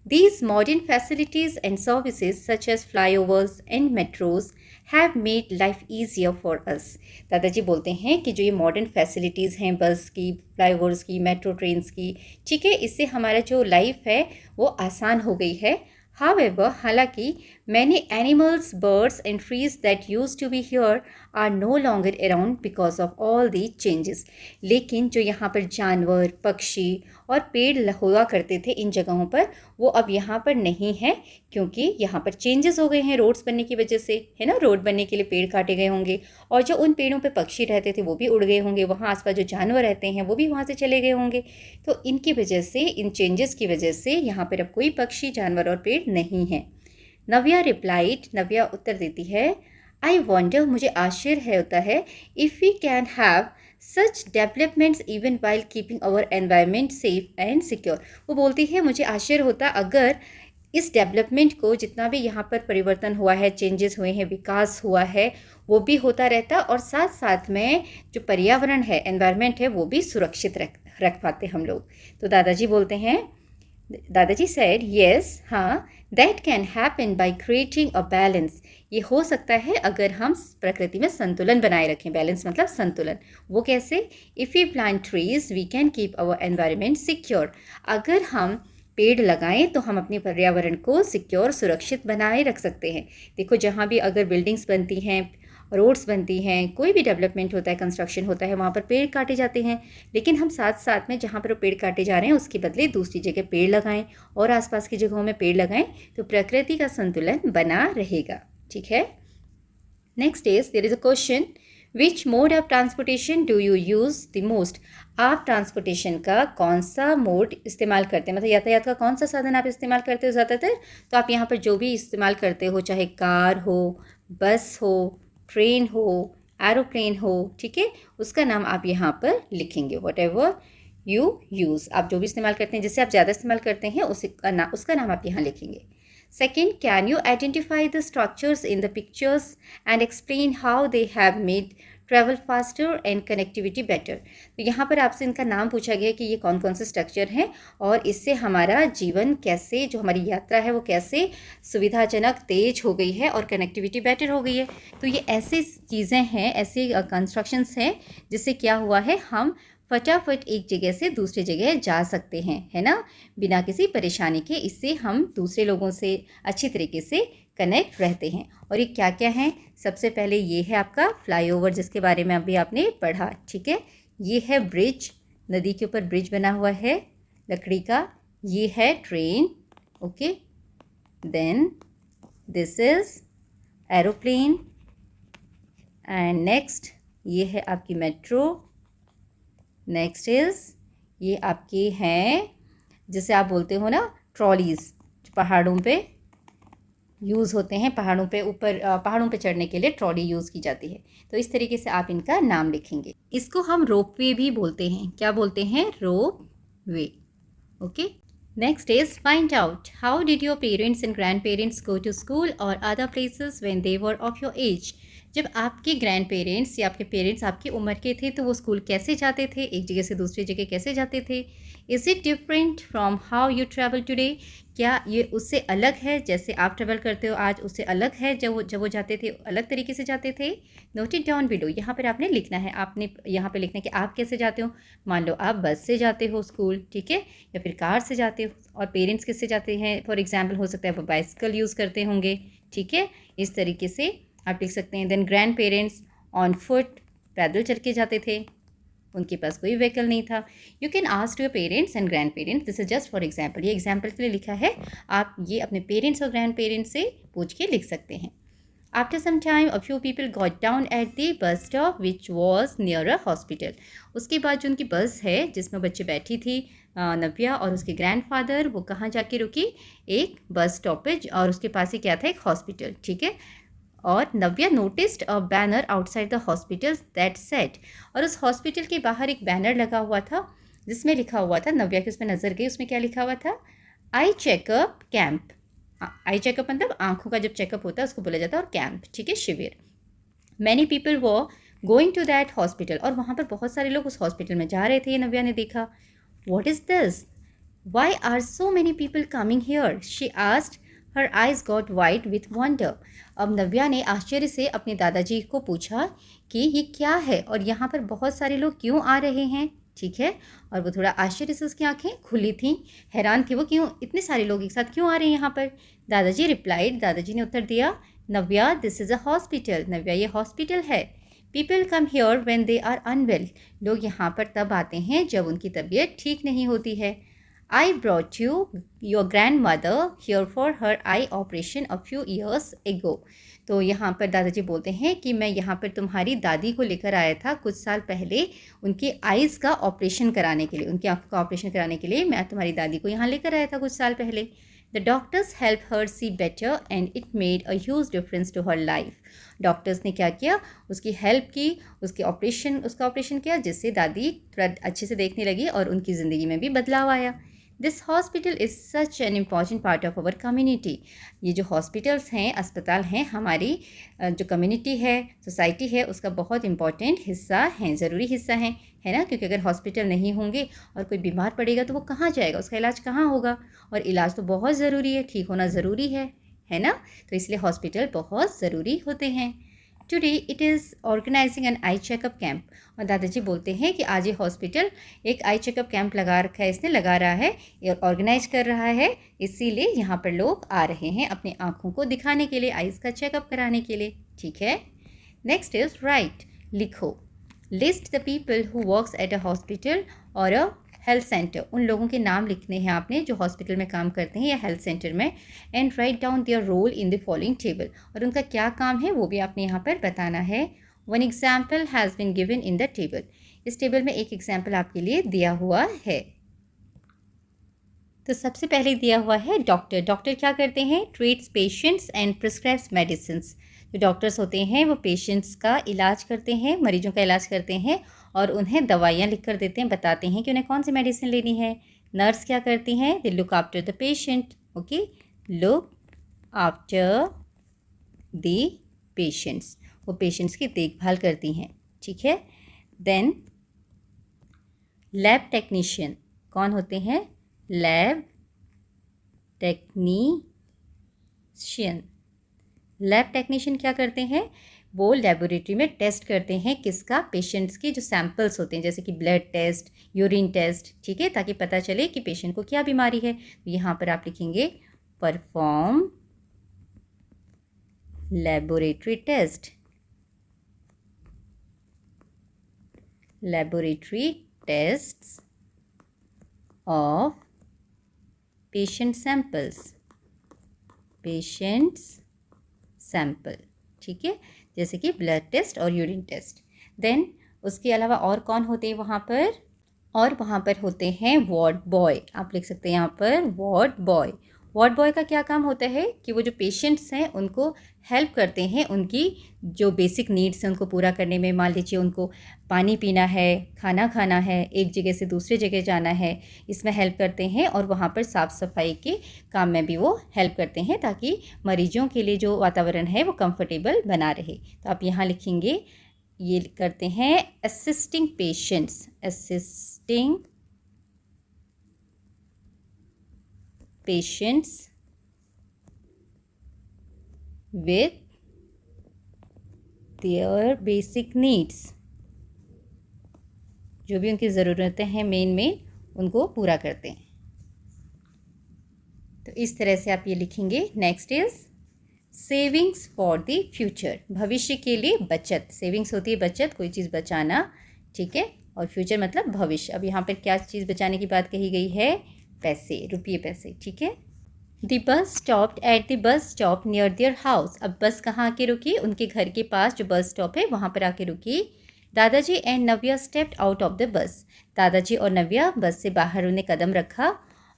These modern facilities and services such as flyovers and metros have made life easier for us. दादाजी बोलते हैं कि जो ये मॉडर्न फैसिलिटीज़ हैं, बस की, फ्लाईओवर्स की, मेट्रो ट्रेन्स की, ठीक है, इससे हमारा जो लाइफ है वो आसान हो गई है। However, हालांकि many animals, birds and trees that used to be here are no longer around because of all the changes. लेकिन जो यहाँ पर जानवर, पक्षी और पेड़ हुआ करते थे इन जगहों पर, वो अब यहाँ पर नहीं है, क्योंकि यहाँ पर चेंजेस हो गए हैं रोड्स बनने की वजह से, है ना। रोड बनने के लिए पेड़ काटे गए होंगे, और जो उन पेड़ों पे पक्षी रहते थे वो भी उड़ गए होंगे, वहाँ आसपास जो जानवर रहते हैं वो भी वहाँ से चले गए होंगे। तो इनकी वजह से, इन चेंजेस की वजह से यहाँ पर अब कोई पक्षी, जानवर और पेड़ नहीं है। नव्या रिप्लाइड, नव्या उत्तर देती है, आई वॉन्डर, मुझे आश्चर्य है होता है, if we can have such developments even while keeping our environment safe and secure. वो बोलती है मुझे आश्चर्य होता अगर इस डेवलपमेंट को, जितना भी यहाँ पर परिवर्तन हुआ है, चेंजेस हुए हैं, विकास हुआ है, वो भी होता रहता, और साथ साथ में जो पर्यावरण है, एनवायरनमेंट है, वो भी सुरक्षित रख पाते हम लोग। तो दादाजी बोलते हैं, दादाजी सेड येस, हाँ, that can happen by creating a balance. ये हो सकता है अगर हम प्रकृति में संतुलन बनाए रखें। बैलेंस मतलब संतुलन। वो कैसे, if we plant trees we can keep our environment secure. अगर हम पेड़ लगाएं तो हम अपने पर्यावरण को सिक्योर, सुरक्षित बनाए रख सकते हैं। देखो, जहाँ भी अगर बिल्डिंग्स बनती हैं, रोड्स बनती हैं, कोई भी डेवलपमेंट होता है, कंस्ट्रक्शन होता है, वहाँ पर पेड़ काटे जाते हैं, लेकिन हम साथ साथ में जहाँ पर पेड़ काटे जा रहे हैं उसके बदले दूसरी जगह पेड़ लगाएं और आसपास की जगहों में पेड़ लगाएं, तो प्रकृति का संतुलन बना रहेगा, ठीक है। Next is, there is a question, which mode of transportation do you use the most. आप ट्रांसपोर्टेशन का कौन सा मोड इस्तेमाल करते हैं, मतलब यातायात का कौन सा साधन आप इस्तेमाल करते हो ज़्यादातर। तो आप यहाँ पर जो भी इस्तेमाल करते हो, चाहे कार हो, बस हो, ट्रेन हो, एरोप्लेन हो, ठीक है, उसका नाम आप यहाँ पर लिखेंगे। वट एवर यू यूज़, आप जो भी इस्तेमाल करते हैं, जिससे आप ज़्यादा इस्तेमाल करते हैं उसका नाम आप यहाँ लिखेंगे। Second, can you identify the structures in the pictures and explain how they have made travel faster and connectivity better? तो यहाँ पर आपसे इनका नाम पूछा गया कि ये कौन कौन से स्ट्रक्चर हैं और इससे हमारा जीवन कैसे, जो हमारी यात्रा है वो कैसे सुविधाजनक, तेज हो गई है और कनेक्टिविटी बेटर हो गई है। तो ये ऐसी चीज़ें हैं, ऐसे कंस्ट्रक्शंस हैं जिससे क्या हुआ है, हम फटाफट एक जगह से दूसरी जगह जा सकते हैं, है ना, बिना किसी परेशानी के। इससे हम दूसरे लोगों से अच्छी तरीके से कनेक्ट रहते हैं। और ये क्या क्या है, सबसे पहले ये है आपका फ्लाईओवर, जिसके बारे में अभी आपने पढ़ा, ठीक है। ये है ब्रिज, नदी के ऊपर ब्रिज बना हुआ है लकड़ी का। ये है train, okay. Then this is aeroplane, and next ये है आपकी मेट्रो। नेक्स्ट इज़ ये आपके हैं, जैसे आप बोलते हो ना, ट्रॉलीज़, पहाड़ों पे यूज़ होते हैं, पहाड़ों पे ऊपर, पहाड़ों पे चढ़ने के लिए ट्रॉली यूज़ की जाती है। तो इस तरीके से आप इनका नाम लिखेंगे। इसको हम रोप वे भी बोलते हैं। क्या बोलते हैं, ropeway, okay. Next is, find out how did your parents and grandparents go to school और other places when they were of your age. जब आपके ग्रैंड पेरेंट्स या आपके पेरेंट्स आपकी उम्र के थे तो वो स्कूल कैसे जाते थे, एक जगह से दूसरी जगह कैसे जाते थे? Is it different from how you travel today? क्या ये उससे अलग है जैसे आप ट्रैवल करते हो आज, उससे अलग है जब वो जाते थे अलग तरीके से जाते थे? Note it down below. यहाँ पर आपने लिखना है, आपने यहाँ पर लिखना है कि आप कैसे जाते हो। मान लो आप बस से जाते हो स्कूल, ठीक है, या फिर कार से जाते हो, और पेरेंट्स किससे जाते हैं? फॉर एग्जाम्पल हो सकता है वो बाइसिकल यूज़ करते होंगे, ठीक है, इस तरीके से आप लिख सकते हैं। Then grandparents on foot, पैदल चल के जाते थे, उनके पास कोई व्हीकल नहीं था। You can ask your parents and grand parents, this is just for example, ये एग्जाम्पल के लिए लिखा है, आप ये अपने पेरेंट्स और ग्रैंड पेरेंट्स से पूछ के लिख सकते हैं। After some time a few people got down at the bus stop which was near a hospital. उसके बाद जो उनकी बस है जिसमें बच्चे बैठी थी, नव्या और उसके ग्रैंडफादर, वो कहाँ जाके रुकी? एक बस स्टॉपेज, और उसके पास ही क्या था? एक हॉस्पिटल, ठीक है। और Navya noticed a banner outside the hospital that set, और उस हॉस्पिटल के बाहर एक बैनर लगा हुआ था जिसमें लिखा हुआ था, नव्या की उसमें नज़र गई, उसमें क्या लिखा हुआ था? आई चेकअप कैंप। आई चेकअप मतलब आंखों का जब चेकअप होता है उसको बोला जाता है, और कैंप, ठीक है, शिविर। मैनी पीपल वो गोइंग टू दैट हॉस्पिटल, और वहाँ पर बहुत सारे लोग उस हॉस्पिटल में जा रहे थे, ये नव्या ने देखा। What is this? Why are so many people coming here? She asked, her eyes got wide with wonder. अब नव्या ने आश्चर्य से अपने दादाजी को पूछा कि ये क्या है और यहाँ पर बहुत सारे लोग क्यों आ रहे हैं, ठीक है। और वो थोड़ा आश्चर्य से, उसकी आंखें खुली थीं, हैरान थी वो, क्यों इतने सारे लोग एक साथ क्यों आ रहे हैं यहाँ पर। दादाजी रिप्लाइड, दादाजी ने उत्तर दिया, Navya this is a hospital, Navya ये हॉस्पिटल है। People come here when they are unwell, लोग यहाँ पर तब आते हैं जब उनकी तबीयत ठीक नहीं होती है। I brought you your grandmother here for her eye operation a few years ago. तो यहाँ पर दादाजी बोलते हैं कि मैं यहाँ पर तुम्हारी दादी को लेकर आया था कुछ साल पहले, उनकी आइज़ का ऑपरेशन कराने के लिए, उनकी आँखों का ऑपरेशन कराने के लिए मैं तुम्हारी दादी को यहाँ लेकर आया था कुछ साल पहले। The doctors help her see better and it made a huge difference to her life. Doctors ने क्या किया? उसकी हेल्प की, उसका ऑपरेशन किया, जिससे दादी थोड़ा अच्छे से देखने लगी और उनकी ज़िंदगी में भी बदलाव आया। This hospital is such an important part of our community. ये जो हॉस्पिटल्स हैं, अस्पताल हैं, हमारी जो कम्युनिटी है, सोसाइटी है, उसका बहुत इम्पॉर्टेंट हिस्सा हैं, ज़रूरी हिस्सा हैं, है ना। क्योंकि अगर हॉस्पिटल नहीं होंगे और कोई बीमार पड़ेगा तो वो कहाँ जाएगा, उसका इलाज कहाँ होगा, और इलाज तो बहुत ज़रूरी है, ठीक होना ज़रूरी है ना। तो इसलिए हॉस्पिटल बहुत ज़रूरी होते हैं। Today it is organising an eye checkup camp, और दादाजी बोलते हैं कि आज ये हॉस्पिटल एक आई चेकअप कैंप लगा रखा है, इसने लगा रहा है, ये ऑर्गेनाइज कर रहा है, इसीलिए यहाँ पर लोग आ रहे हैं अपनी आँखों को दिखाने के लिए, आइज़ का चेकअप कराने के लिए, ठीक है। नेक्स्ट इज राइट, लिखो। List the people who works at a hospital और अ हेल्थ सेंटर, उन लोगों के नाम लिखने हैं आपने जो हॉस्पिटल में काम करते हैं या हेल्थ सेंटर में। And write down their role in the following table, और उनका क्या काम है वो भी आपने यहाँ पर बताना है। One example has been given in the table, इस टेबल में एक एग्जाम्पल आपके लिए दिया हुआ है। तो सबसे पहले दिया हुआ है डॉक्टर। डॉक्टर क्या करते हैं? Treats patients and prescribes medicines. जो डॉक्टर्स होते हैं वो पेशेंट्स का इलाज करते हैं, मरीजों का इलाज करते हैं, और उन्हें दवाइयाँ लिख कर देते हैं, बताते हैं कि उन्हें कौन सी मेडिसिन लेनी है। नर्स क्या करती हैं? They look after the patient, okay, look after the patients, वो पेशेंट्स की देखभाल करती हैं, ठीक है। देन लैब टेक्नीशियन कौन होते हैं? Lab technician. लैब टेक्नीशियन क्या करते हैं? वो लेबोरेटरी में टेस्ट करते हैं, किसका? पेशेंट्स की जो सैंपल्स होते हैं, जैसे कि ब्लड टेस्ट, यूरिन टेस्ट, ठीक है, ताकि पता चले कि पेशेंट को क्या बीमारी है। तो यहाँ पर आप लिखेंगे perform laboratory test, laboratory tests of patient samples, patients sample, ठीक है, जैसे कि ब्लड टेस्ट और यूरिन टेस्ट। देन उसके अलावा और कौन होते हैं वहाँ पर? और वहाँ पर होते हैं वार्ड बॉय, आप लिख सकते हैं यहाँ पर वार्ड बॉय। वार्ड बॉय का क्या काम होता है कि वो जो पेशेंट्स हैं उनको हेल्प करते हैं, उनकी जो बेसिक नीड्स हैं उनको पूरा करने में। मान लीजिए उनको पानी पीना है, खाना खाना है, एक जगह से दूसरी जगह जाना है, इसमें हेल्प करते हैं। और वहाँ पर साफ़ सफाई के काम में भी वो हेल्प करते हैं ताकि मरीजों के लिए जो वातावरण है वो कंफर्टेबल बना रहे। तो आप यहाँ लिखेंगे, ये करते हैं assisting patients, assisting patients with their basic needs, जो भी उनकी ज़रूरतें हैं मेन उनको पूरा करते हैं। तो इस तरह से आप ये लिखेंगे। Next is savings for the future, भविष्य के लिए बचत। सेविंग्स होती है बचत, कोई चीज़ बचाना, ठीक है। और फ्यूचर मतलब भविष्य। अब यहाँ पर क्या चीज़ बचाने की बात कही गई है? पैसे, रुपये पैसे, ठीक है। The bus stopped at the bus stop near their house. अब बस कहाँ आके रुकी? उनके घर के पास जो बस स्टॉप है वहाँ पर आके रुकी। दादाजी and Navya stepped out of the bus. दादाजी और नव्या बस से बाहर उन्हें कदम रखा।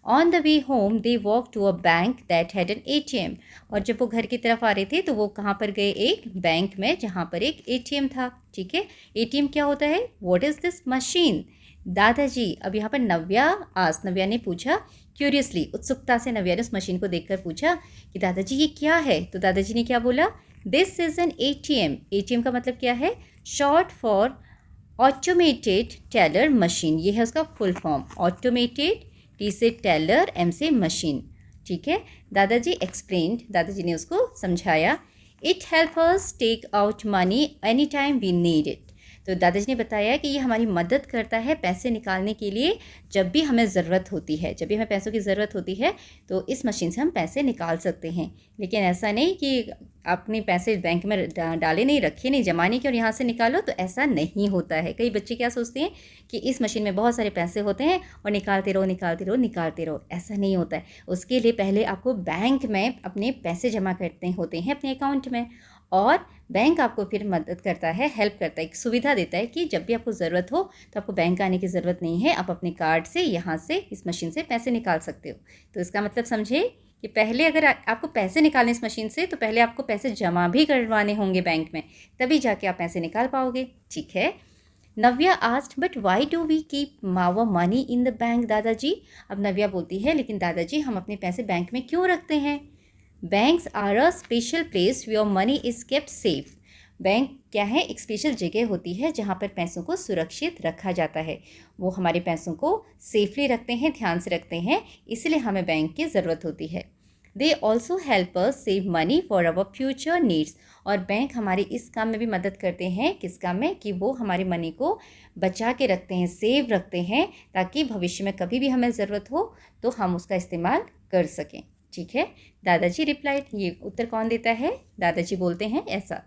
On the way home they walk to a bank that had an ATM। और जब वो घर की तरफ आ रहे थे तो वो कहाँ पर गए? एक बैंक में जहाँ पर एक ATM था, ठीक है। ATM क्या होता है? What is this machine? दादाजी, अब यहाँ पर नव्या ने पूछा क्यूरियसली, उत्सुकता से नव्या ने उस मशीन को देखकर पूछा कि दादाजी ये क्या है? तो दादाजी ने क्या बोला? This is an ATM। ATM का मतलब क्या है? Short for automated teller machine. ये है उसका फुल फॉर्म, ऑटोमेटेड, T से टेलर, M से मशीन, ठीक है। दादाजी एक्सप्लेन्ड, दादाजी ने उसको समझाया। It help us take out money any time we need it. तो दादाजी ने बताया कि ये हमारी मदद करता है पैसे निकालने के लिए जब भी हमें ज़रूरत होती है। जब भी हमें पैसों की ज़रूरत होती है तो इस मशीन से हम पैसे निकाल सकते हैं। लेकिन ऐसा नहीं कि अपने पैसे बैंक में डाले नहीं, रखे नहीं, जमा नहीं कि और यहाँ से निकालो, तो ऐसा नहीं होता है। कई बच्चे क्या सोचते हैं कि इस मशीन में बहुत सारे पैसे होते हैं और निकालते रहो निकालते रहो निकालते रहो। ऐसा नहीं होता है। उसके लिए पहले आपको बैंक में अपने पैसे जमा करते होते हैं अपने अकाउंट में, और बैंक आपको फिर मदद करता है, हेल्प करता है, एक सुविधा देता है कि जब भी आपको ज़रूरत हो तो आपको बैंक आने की ज़रूरत नहीं है, आप अपने कार्ड से यहाँ से इस मशीन से पैसे निकाल सकते हो। तो इसका मतलब समझे कि पहले अगर आपको पैसे निकालने इस मशीन से, तो पहले आपको पैसे जमा भी करवाने होंगे बैंक में, तभी जाके आप पैसे निकाल पाओगे, ठीक है। Navya asked, but why do we keep our money in the bank दादाजी? अब नव्या बोलती है, लेकिन दादाजी हम अपने पैसे बैंक में क्यों रखते हैं? Banks are a special place your money is kept safe. Bank क्या है? एक स्पेशल जगह होती है जहाँ पर पैसों को सुरक्षित रखा जाता है। वो हमारे पैसों को सेफली रखते हैं, ध्यान से रखते हैं, इसलिए हमें बैंक की ज़रूरत होती है। They also help us save money for our future needs. और बैंक हमारी इस काम में भी मदद करते हैं, किस काम में? कि वो हमारे मनी को बचा के रखते हैं, सेव रखते हैं, ताकि भविष्य में कभी भी हमें ज़रूरत हो तो हम उसका इस्तेमाल कर सकें, ठीक है। दादाजी रिप्लाइड, ये उत्तर कौन देता है? दादाजी बोलते हैं ऐसा।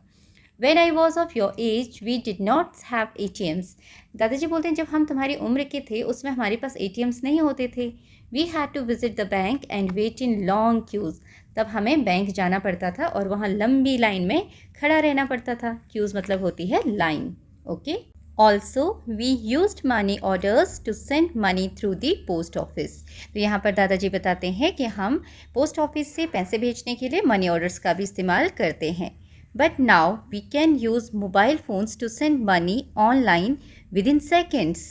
When I was of your age, we did not have ATMs. दादाजी बोलते हैं जब हम तुम्हारी उम्र के थे उसमें हमारे पास ATMs नहीं होते थे। We had to visit the bank and wait in long queues. तब हमें बैंक जाना पड़ता था और वहाँ लंबी लाइन में खड़ा रहना पड़ता था। क्यूज़ मतलब होती है line, okay. Also we used money orders to send money through the post office. तो यहाँ पर दादाजी बताते हैं कि हम पोस्ट ऑफिस से पैसे भेजने के लिए मनी ऑर्डर्स का भी इस्तेमाल करते हैं। But now we can use mobile phones to send money online within seconds.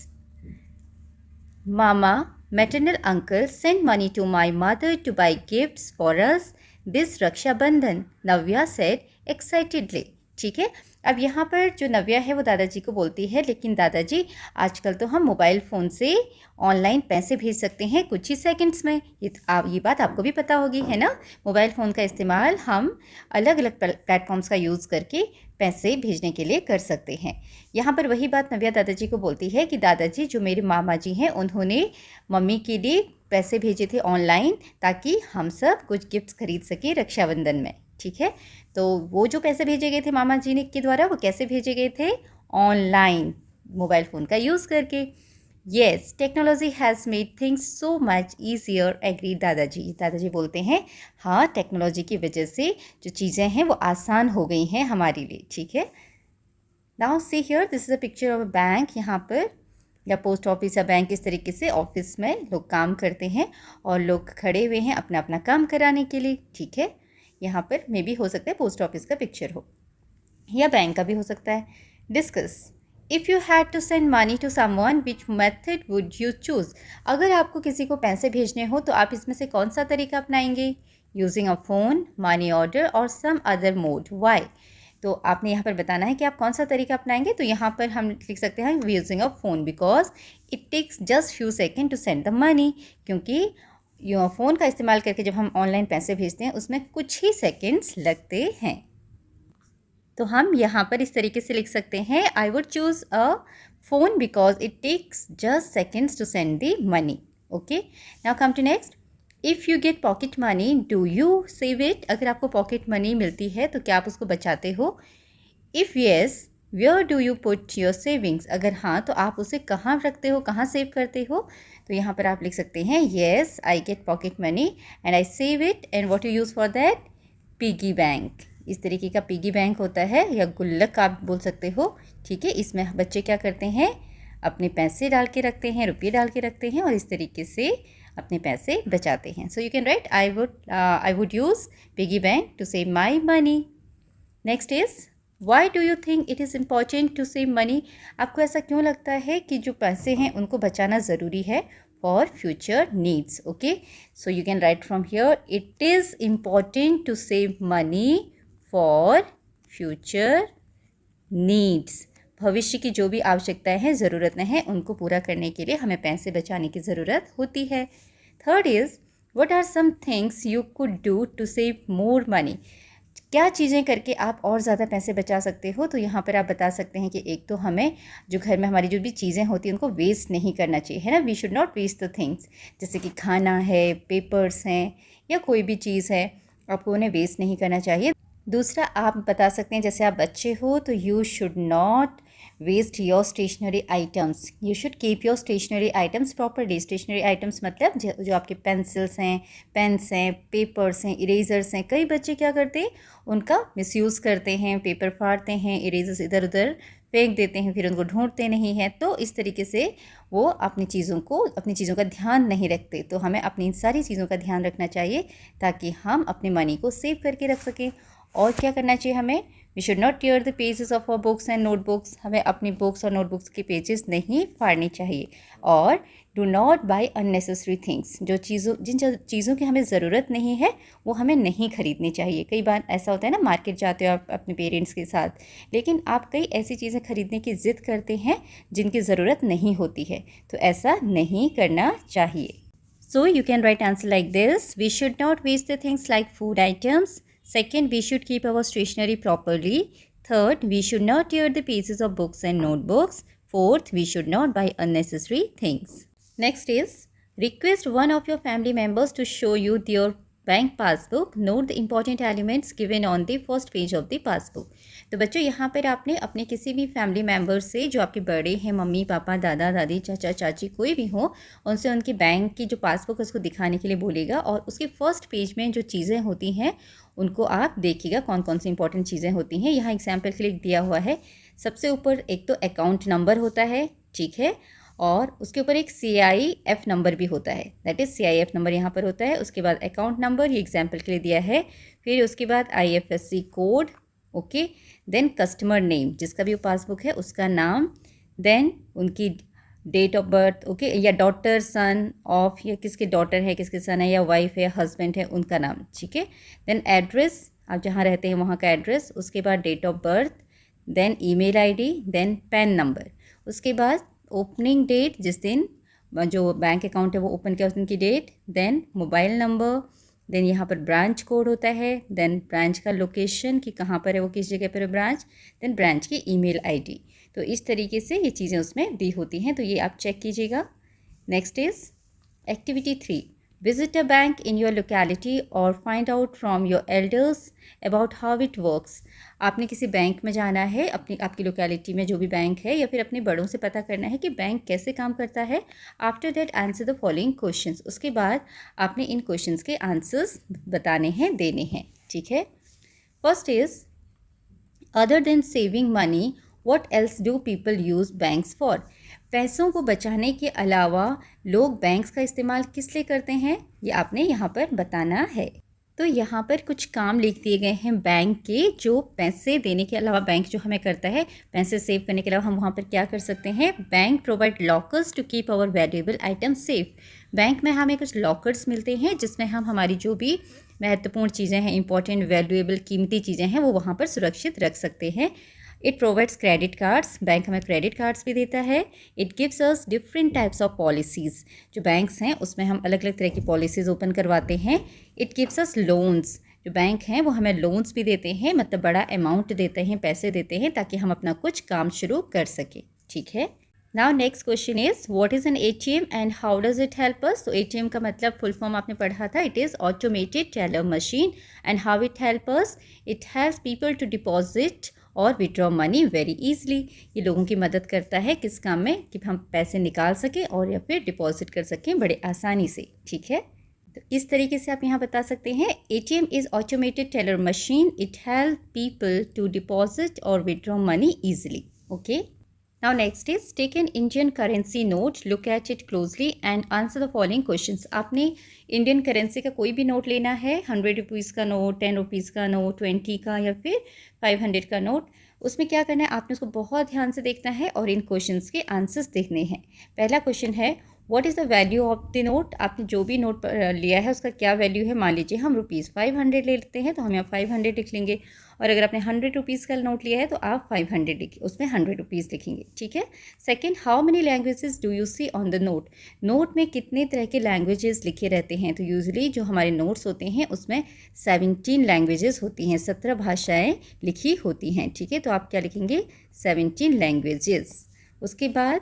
मामा maternal uncle sent money to my mother to buy gifts for us this Raksha Bandhan, Navya said excitedly. ठीक है। अब यहाँ पर जो नव्या है वो दादाजी को बोलती है, लेकिन दादाजी आजकल तो हम मोबाइल फ़ोन से ऑनलाइन पैसे भेज सकते हैं कुछ ही सेकंड्स में। ये बात आपको भी पता होगी, है ना। मोबाइल फ़ोन का इस्तेमाल हम अलग अलग प्लेटफॉर्म्स का यूज़ करके पैसे भेजने के लिए कर सकते हैं। यहाँ पर वही बात नव्या दादाजी को बोलती है कि दादाजी जो मेरे मामा जी हैं उन्होंने मम्मी के लिए पैसे भेजे थे ऑनलाइन ताकि हम सब कुछ गिफ्ट्स खरीद सके रक्षाबंधन में, ठीक है। तो वो जो पैसे भेजे गए थे मामा जी ने के द्वारा, वो कैसे भेजे गए थे? ऑनलाइन, मोबाइल फ़ोन का यूज़ करके। Yes, technology has made things so much easier, agree दादाजी। दादाजी बोलते हैं हाँ, टेक्नोलॉजी की वजह से जो चीज़ें हैं वो आसान हो गई हैं हमारे लिए, ठीक है। Now see here, this is a picture of a bank. यहाँ पर या पोस्ट ऑफिस या बैंक, इस तरीके से ऑफिस में लोग काम करते हैं और लोग खड़े हुए हैं अपना अपना काम कराने के लिए, ठीक है। यहाँ पर मे भी हो सकता है पोस्ट ऑफिस का पिक्चर हो या बैंक का भी हो सकता है। Discuss, if you had to send money to someone which method would you choose. अगर आपको किसी को पैसे भेजने हो तो आप इसमें से कौन सा तरीका अपनाएंगे? Using a phone, money order और सम अदर मोड, वाई। तो आपने यहाँ पर बताना है कि आप कौन सा तरीका अपनाएंगे। तो यहाँ पर हम लिख सकते हैं using a phone because it takes just few second to send the money, क्योंकि फ़ोन का इस्तेमाल करके जब हम ऑनलाइन पैसे भेजते हैं उसमें कुछ ही सेकेंड्स लगते हैं। तो हम यहाँ पर इस तरीके से लिख सकते हैं, I would choose a phone because it takes just seconds to send the money. Okay, now come to next, if you get pocket money do you save it. अगर आपको पॉकेट मनी मिलती है तो क्या आप उसको बचाते हो? If yes, where do you put your savings. अगर हाँ तो आप उसे कहाँ रखते हो, कहाँ सेव करते हो? तो यहाँ पर आप लिख सकते हैं, yes I get pocket money and I save it and what you use for that? Piggy bank. इस तरीके का पिगी बैंक होता है या गुल्लक आप बोल सकते हो, ठीक है। इसमें बच्चे क्या करते हैं, अपने पैसे डाल के रखते हैं, रुपये डाल के रखते हैं और इस तरीके से अपने पैसे बचाते हैं। So you can write, I would use piggy bank to save my money. Next is, why do you think it is important to save money. आपको ऐसा क्यों लगता है कि जो पैसे हैं उनको बचाना ज़रूरी है for future needs? Okay, so you can write from here, it is important to save money for future needs. भविष्य की जो भी आवश्यकताएं हैं, ज़रूरतें हैं, उनको पूरा करने के लिए हमें पैसे बचाने की ज़रूरत होती है। Third is, what are some things you could do to save more money. क्या चीज़ें करके आप और ज़्यादा पैसे बचा सकते हो? तो यहाँ पर आप बता सकते हैं कि एक तो हमें जो घर में हमारी जो भी चीज़ें होती हैं उनको वेस्ट नहीं करना चाहिए, है ना। We should not waste the things, जैसे कि खाना है, पेपर्स हैं या कोई भी चीज़ है, आपको उन्हें वेस्ट नहीं करना चाहिए। दूसरा आप बता सकते हैं, जैसे आप बच्चे हो तो you should not waste your stationery items, you should keep your stationery items properly. Stationery items मतलब जो आपके पेंसिल्स हैं, पेन्स हैं, पेपर्स हैं, इरेजर्स हैं। कई बच्चे क्या करते हैं, उनका मिसयूज़ करते हैं, पेपर फाड़ते हैं, इरेजर्स इधर उधर फेंक देते हैं, फिर उनको ढूंढते नहीं हैं। तो इस तरीके से वो अपनी चीज़ों का ध्यान नहीं रखते। तो हमें अपनी इन सारी चीज़ों का ध्यान रखना चाहिए ताकि हम अपने मनी को सेव करके रख सकें। और क्या करना चाहिए हमें, we should not tear the pages of our books and notebooks. हमें अपनी बुक्स और नोटबुक्स के पेजेस नहीं फाड़नी चाहिए। और do not buy unnecessary things, जिन चीज़ों की हमें ज़रूरत नहीं है वो हमें नहीं खरीदनी चाहिए। कई बार ऐसा होता है ना, मार्केट जाते हो आप अपने पेरेंट्स के साथ, लेकिन आप कई ऐसी चीज़ें खरीदने की ज़िद करते हैं जिनकी ज़रूरत नहीं होती है, तो ऐसा नहीं करना चाहिए। So you can write answer like this, we should not waste the things like food items. Second, we should keep our stationery properly. Third, we should not tear the pages of books and notebooks. Fourth, we should not buy unnecessary things. Next is, request one of your family members to show you their bank passbook. Note the important elements given on the first page of the passbook. तो बच्चों यहाँ पर आपने अपने किसी भी family member से, जो आपके बड़े हैं, मम्मी पापा, दादा दादी, चाचा चाची, कोई भी हो, उनसे उनकी बैंक की जो पासबुक है उसको दिखाने के लिए बोलेगा। और उसके फर्स्ट पेज में जो चीज़ें होती हैं उनको आप देखिएगा कौन कौन सी इंपॉर्टेंट चीज़ें होती हैं। यहाँ एग्जाम्पल के लिए दिया हुआ है, सबसे ऊपर एक तो अकाउंट नंबर होता है, ठीक है, और उसके ऊपर एक CIF नंबर भी होता है, दैट इज़ CIF नंबर यहाँ पर होता है। उसके बाद अकाउंट नंबर, ये एग्जाम्पल के लिए दिया है। फिर उसके बाद IFSC code, okay, then customer name, जिसका भी पासबुक है उसका नाम, देन उनकी डेट ऑफ बर्थ, ओके, या डॉटर सन ऑफ, या किसके डॉटर है, किसके सन है, या वाइफ है, हस्बैंड है, उनका नाम, ठीक है। देन एड्रेस, आप जहाँ रहते हैं वहाँ का एड्रेस। उसके बाद date of birth, then email ID, then PAN number. उसके बाद ओपनिंग डेट, जिस दिन जो बैंक अकाउंट है वो ओपन किया उस दिन की date, then mobile number, then यहाँ पर ब्रांच कोड होता है, देन ब्रांच का लोकेशन कि कहाँ पर है वो, किस जगह पर है ब्रांच, देन ब्रांच की ईमेल आईडी। तो इस तरीके से ये चीज़ें उसमें दी होती हैं, तो ये आप चेक कीजिएगा। Next is activity 3, visit a bank in your locality और find out from your elders about how it works. आपने किसी बैंक में जाना है, आपकी लोकेलिटी में जो भी बैंक है, या फिर अपने बड़ों से पता करना है कि बैंक कैसे काम करता है। After that answer the following questions, उसके बाद आपने इन क्वेश्चंस के आंसर्स बताने हैं, देने हैं, ठीक है। First is, other than saving money, what else do people use banks for? पैसों को बचाने के अलावा लोग बैंक्स का इस्तेमाल किस लिए करते हैं, ये आपने यहाँ पर बताना है। तो यहाँ पर कुछ काम लिख दिए गए हैं बैंक के, जो पैसे देने के अलावा बैंक जो हमें करता है, पैसे सेव करने के अलावा हम वहाँ पर क्या कर सकते हैं। Bank provide lockers to keep our valuable item safe. Bank में हमें कुछ लॉकर्स मिलते हैं जिसमें हम हमारी जो भी महत्वपूर्ण चीज़ें हैं, इंपॉर्टेंट वैल्यूएबल कीमती चीज़ें हैं, वो वहाँ पर सुरक्षित रख सकते हैं। It provides credit cards, bank हमें क्रेडिट कार्ड्स भी देता है। It gives us different types of policies, जो बैंक्स हैं उसमें हम अलग अलग तरह की पॉलिसीज़ ओपन करवाते हैं। इट गिव्स अस लोन्स, जो बैंक हैं वो हमें लोन्स भी देते हैं, मतलब बड़ा अमाउंट देते हैं, पैसे देते हैं ताकि हम अपना कुछ काम शुरू कर सकें। ठीक है। Now next question is what is an ATM and how does it help us. तो ATM का मतलब फुल फॉर्म आपने पढ़ा था, it is automated teller machine. And how it help us, it helps people to deposit और withdraw money very easily. ये लोगों की मदद करता है किस काम में, कि हम पैसे निकाल सकें और या फिर डिपॉजिट कर सकें बड़े आसानी से। ठीक है, तो इस तरीके से आप यहाँ बता सकते हैं ATM is automated teller machine, it help people to deposit और withdraw money easily. Okay, now next is take an Indian currency note, look at it closely and answer the following questions। आपने Indian currency का कोई भी note लेना है, 100 rupees का note, 10 rupees का note, 20 का या फिर 500 का नोट। उसमें क्या करना है, आपने उसको बहुत ध्यान से देखना है और इन क्वेश्चंस के आंसर्स देखने हैं। पहला क्वेश्चन है what is the value of the note. आपने जो भी नोट लिया है उसका क्या वैल्यू है। मान लीजिए हम ₹500 ले लेते हैं तो हम यहाँ 500 लिख लेंगे, और अगर आपने 100 रुपीज़ का नोट लिया है तो आप 500 लिखिए, उसमें 100 रुपीज़ लिखेंगे। ठीक है। Second, how many languages do you see on the note. Note में कितने तरह के लैंग्वेजेस लिखे रहते हैं। तो यूजुअली जो हमारे नोट्स होते हैं उसमें 17 लैंग्वेजेस होती हैं, 17 भाषाएँ लिखी होती हैं। ठीक है, तो आप क्या लिखेंगे, 17 लैंग्वेजेस। उसके बाद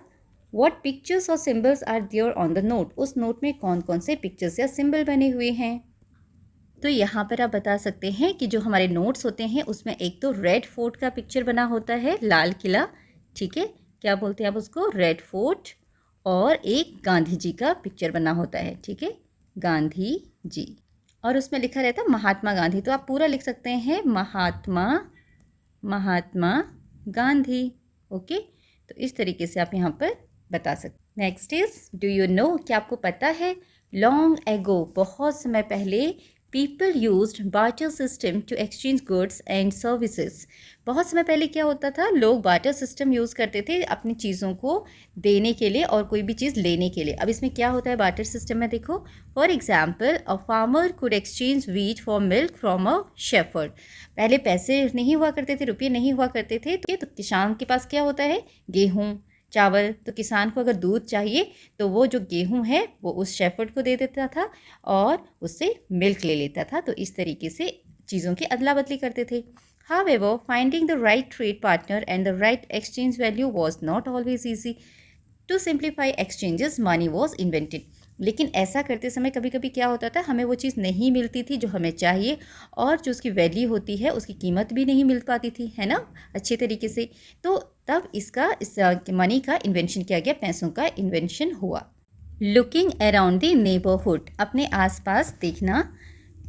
व्हाट पिक्चर्स और symbols are there on the note. उस नोट में कौन कौन से पिक्चर्स या सिंबल बने हुए हैं। तो यहाँ पर आप बता सकते हैं कि जो हमारे नोट्स होते हैं उसमें एक तो रेड फोर्ट का पिक्चर बना होता है, लाल किला। ठीक है, क्या बोलते हैं आप उसको, रेड फोर्ट। और एक गांधी जी का पिक्चर बना होता है। ठीक है, गांधी जी, और उसमें लिखा रहता है महात्मा गांधी। तो आप पूरा लिख सकते हैं महात्मा गांधी। ओके, तो इस तरीके से आप यहाँ पर बता सकते। Next is do you know, क्या आपको पता है, लॉन्ग एगो, बहुत समय पहले, people used barter system to exchange goods and services. बहुत समय पहले क्या होता था, लोग बार्टर सिस्टम यूज़ करते थे अपनी चीज़ों को देने के लिए और कोई भी चीज़ लेने के लिए। अब इसमें क्या होता है बार्टर सिस्टम में, देखो for example a farmer could exchange wheat for milk from a shepherd. पहले पैसे नहीं हुआ करते थे, रुपये नहीं हुआ करते थे, तो किसान के पास क्या होता है, गेहूँ, चावल। तो किसान को अगर दूध चाहिए तो वो जो गेहूं है वो उस शेफर्ड को दे देता था और उससे मिल्क ले लेता था। तो इस तरीके से चीज़ों की अदला बदली करते थे। However, finding the right trade partner and the right exchange value was not always easy. To simplify exchanges, money was invented. लेकिन ऐसा करते समय कभी कभी क्या होता था, हमें वो चीज़ नहीं मिलती थी जो हमें चाहिए, और जो उसकी वैल्यू होती है उसकी कीमत भी नहीं मिल पाती थी, है ना, अच्छे तरीके से। तो तब इस मनी का इन्वेंशन किया गया, पैसों का इन्वेंशन हुआ। लुकिंग अराउंड द नेबरहुड, अपने आसपास देखना।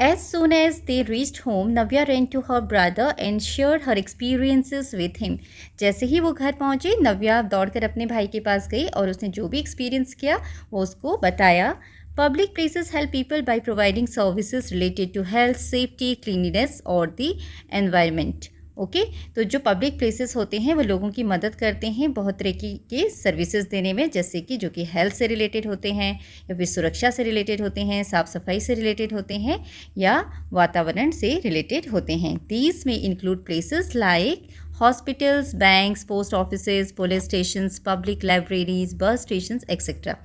As soon as they reached home, Navya ran to her brother and shared her experiences with him. जैसे ही वो घर पहुँची, नव्या दौड़कर अपने भाई के पास गई और उसने जो भी एक्सपीरियंस किया वो उसको बताया। Public places help people by providing services related to health, safety, cleanliness और the environment. ओके, तो जो पब्लिक प्लेसेस होते हैं वो लोगों की मदद करते हैं बहुत तरह के सर्विसेज देने में, जैसे कि जो कि हेल्थ से रिलेटेड होते हैं या फिर सुरक्षा से रिलेटेड होते हैं, साफ़ सफाई से रिलेटेड होते हैं या वातावरण से रिलेटेड होते हैं। दीज में include places like hospitals, banks, post offices, police stations, public libraries, बस स्टेशंस एक्सेट्रा।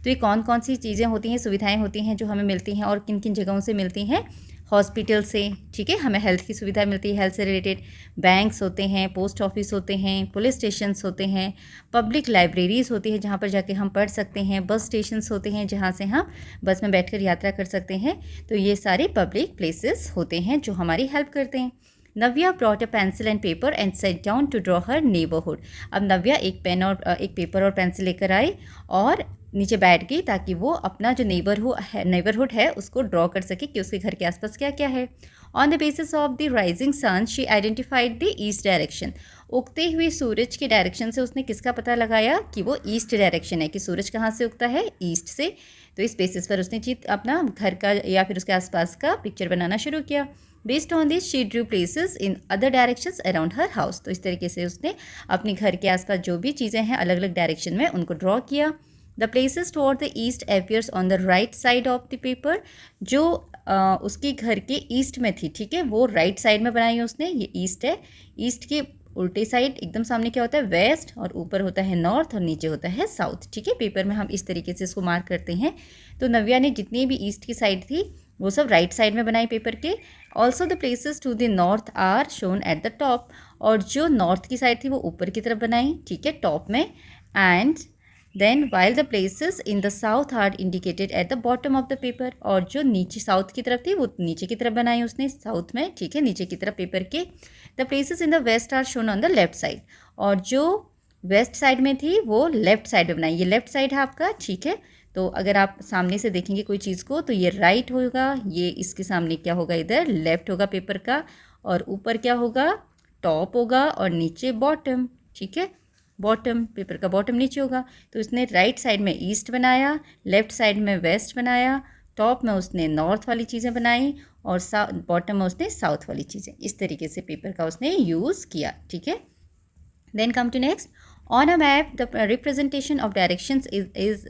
तो ये कौन कौन सी चीज़ें होती हैं, सुविधाएँ होती हैं जो हमें मिलती हैं और किन किन जगहों से मिलती हैं। हॉस्पिटल से, ठीक है, हमें हेल्थ की सुविधा मिलती है, हेल्थ से रिलेटेड। बैंक्स होते हैं, पोस्ट ऑफिस होते हैं, पुलिस स्टेशंस होते हैं, पब्लिक लाइब्रेरीज़ होती है जहाँ पर जाके हम पढ़ सकते हैं, बस स्टेशंस होते हैं जहाँ से हम बस में बैठकर यात्रा कर सकते हैं। तो ये सारे पब्लिक प्लेसेस होते हैं जो हमारी हेल्प करते हैं। Navya brought a pencil and paper and set down to draw her neighbourhood. अब नव्या एक पेन और एक पेपर और पेंसिल लेकर आई और नीचे बैठ गई ताकि वो अपना जो नेबरहुड है उसको ड्रॉ कर सके कि उसके घर के आसपास क्या क्या है। On the basis of the rising sun she identified the east direction. उगते हुए सूरज के डायरेक्शन से उसने किसका पता लगाया कि वो ईस्ट डायरेक्शन है, कि सूरज कहाँ से उगता है, ईस्ट से। तो इस बेसिस पर उसने अपना घर का या फिर उसके आसपास का पिक्चर बनाना शुरू किया। Based on this she Drew places in other directions around her house. तो इस तरीके से उसने अपने घर के आसपास जो भी चीज़ें हैं अलग अलग डायरेक्शन में उनको ड्रॉ किया। The places toward the east appears on the right side of the paper. जो उसके घर के ईस्ट में थी, ठीक है, वो राइट साइड में बनाई उसने, ये ईस्ट है। ईस्ट के उल्टे साइड एकदम सामने क्या होता है, वेस्ट, और ऊपर होता है नॉर्थ और नीचे होता है साउथ, ठीक है। पेपर में हम इस तरीके से इसको मार्क करते हैं। तो नव्या ने जितनी भी ईस्ट की साइड थी वो सब राइट साइड में बनाई पेपर के। Also the places to the north are shown at the top. और जो नॉर्थ की साइड थी वो ऊपर की तरफ बनाई, ठीक है, टॉप में। And then while the places in the south are indicated at the bottom of the paper. और जो नीचे साउथ की तरफ थी वो नीचे की तरफ बनाई उसने, साउथ में, ठीक है, नीचे की तरफ पेपर के। The places in the west are shown on the left side. और जो वेस्ट साइड में थी वो लेफ्ट साइड में बनाई, ये लेफ्ट साइड है आपका, ठीक है। तो अगर आप सामने से देखेंगे कोई चीज़ को तो ये राइट होगा, ये इसके सामने क्या होगा, इधर लेफ्ट होगा पेपर का, और ऊपर क्या होगा, टॉप होगा, और नीचे बॉटम, ठीक है, बॉटम, पेपर का बॉटम नीचे होगा। तो उसने राइट साइड में ईस्ट बनाया, लेफ्ट साइड में वेस्ट बनाया, टॉप में उसने नॉर्थ वाली चीज़ें बनाई, और बॉटम में उसने साउथ वाली चीज़ें। इस तरीके से पेपर का उसने यूज़ किया, ठीक है। Then come to next. On a map, the representation of directions is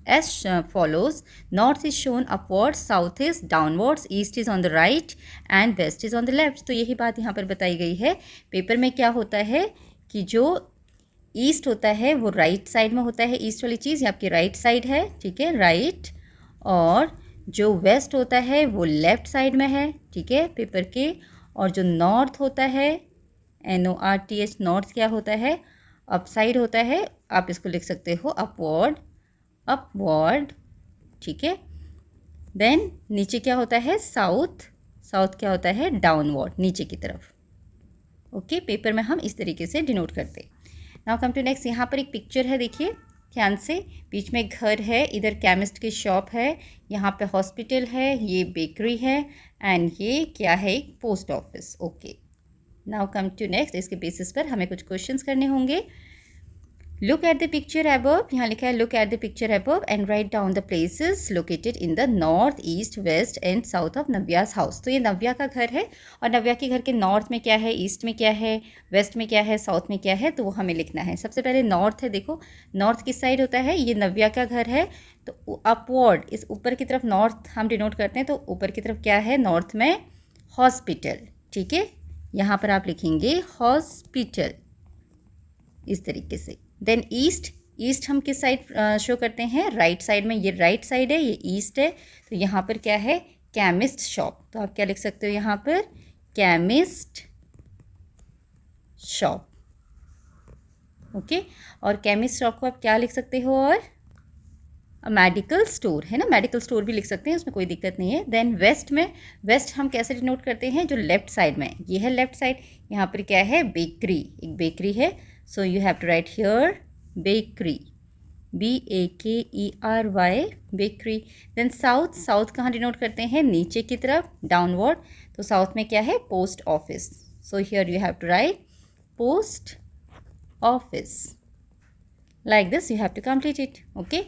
as follows. North is shown upwards, south is downwards, east is on the right and west is on the left. तो यही बात यहाँ पर बताई गई है। Paper में क्या होता है कि जो ईस्ट होता है वो राइट साइड में होता है, ईस्ट वाली चीज़, ये आपकी राइट साइड है, ठीक है, राइट। और जो वेस्ट होता है वो लेफ्ट साइड में है, ठीक है, पेपर के। और जो नॉर्थ होता है, NORTH, नॉर्थ क्या होता है, अप साइड होता है, आप इसको लिख सकते हो अपवर्ड, अपवर्ड, ठीक है। देन नीचे क्या होता है, साउथ, साउथ क्या होता है, डाउनवर्ड, नीचे की तरफ। ओके, पेपर में हम इस तरीके से डिनोट करते हैं। Now come to next. यहाँ पर एक पिक्चर है, देखिए ध्यान से, बीच में घर है, इधर केमिस्ट की शॉप है, यहाँ पे हॉस्पिटल है, ये बेकरी है, एंड ये क्या है, एक post office. Okay, now come to next. इसके बेसिस पर हमें कुछ क्वेश्चंस करने होंगे। Look at the picture above, यहाँ लिखा है look at the picture above and write down the places located in the north, east, west and south of Navya's house. तो ये नव्या का घर है, और नव्या के घर के नॉर्थ में क्या है, ईस्ट में क्या है, वेस्ट में क्या है, साउथ में क्या है, तो वो हमें लिखना है। सबसे पहले नॉर्थ है, देखो नॉर्थ किस साइड होता है, ये नव्या का घर है, तो अपवर्ड, इस ऊपर की तरफ नॉर्थ हम डिनोट करते हैं। तो ऊपर की तरफ क्या है, नॉर्थ में हॉस्पिटल, ठीक है, यहाँ पर आप लिखेंगे हॉस्पिटल, इस तरीके से। देन ईस्ट, ईस्ट हम किस साइड शो करते हैं, राइट साइड में, ये राइट साइड है, ये ईस्ट है। तो यहाँ पर क्या है, केमिस्ट शॉप, तो आप क्या लिख सकते हो यहाँ पर, केमिस्ट शॉप। ओके, और केमिस्ट शॉप को आप क्या लिख सकते हो, और मेडिकल स्टोर है ना, मेडिकल स्टोर भी लिख सकते हैं, उसमें कोई दिक्कत नहीं है। देन वेस्ट में, वेस्ट हम कैसे डिनोट करते हैं, जो लेफ्ट साइड में, ये है लेफ्ट साइड, यहाँ पर क्या है, बेकरी, एक बेकरी है। So you have to write here bakery, BAKERY, bakery. Then south, south कहाँ डिनोट करते हैं, नीचे की तरफ, डाउनवर्ड। तो साउथ में क्या है, post office. So here you have to write post office, like this you have to complete it. Okay,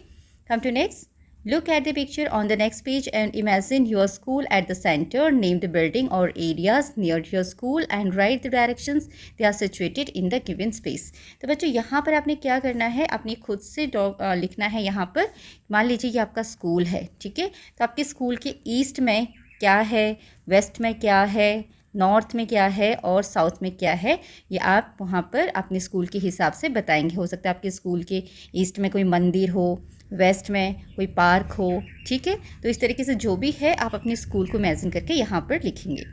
come to next. Look at the picture on the next page and imagine your school at the center. Name the building or areas near your school and write the directions they are situated in the given space. तो बच्चों यहाँ पर आपने क्या करना है, अपनी खुद से लिखना है। यहाँ पर मान लीजिए ये आपका स्कूल है, ठीक है, तो आपके स्कूल के ईस्ट में क्या है, वेस्ट में क्या है, नॉर्थ में क्या है, और साउथ में क्या है, ये आप वहाँ पर अपने स्कूल के हिसाब से बताएंगे। हो सकता है आपके स्कूल के ईस्ट में कोई मंदिर हो, वेस्ट में कोई पार्क हो, ठीक है। तो इस तरीके से जो भी है आप अपने स्कूल को इमेजिन करके यहाँ पर लिखेंगे।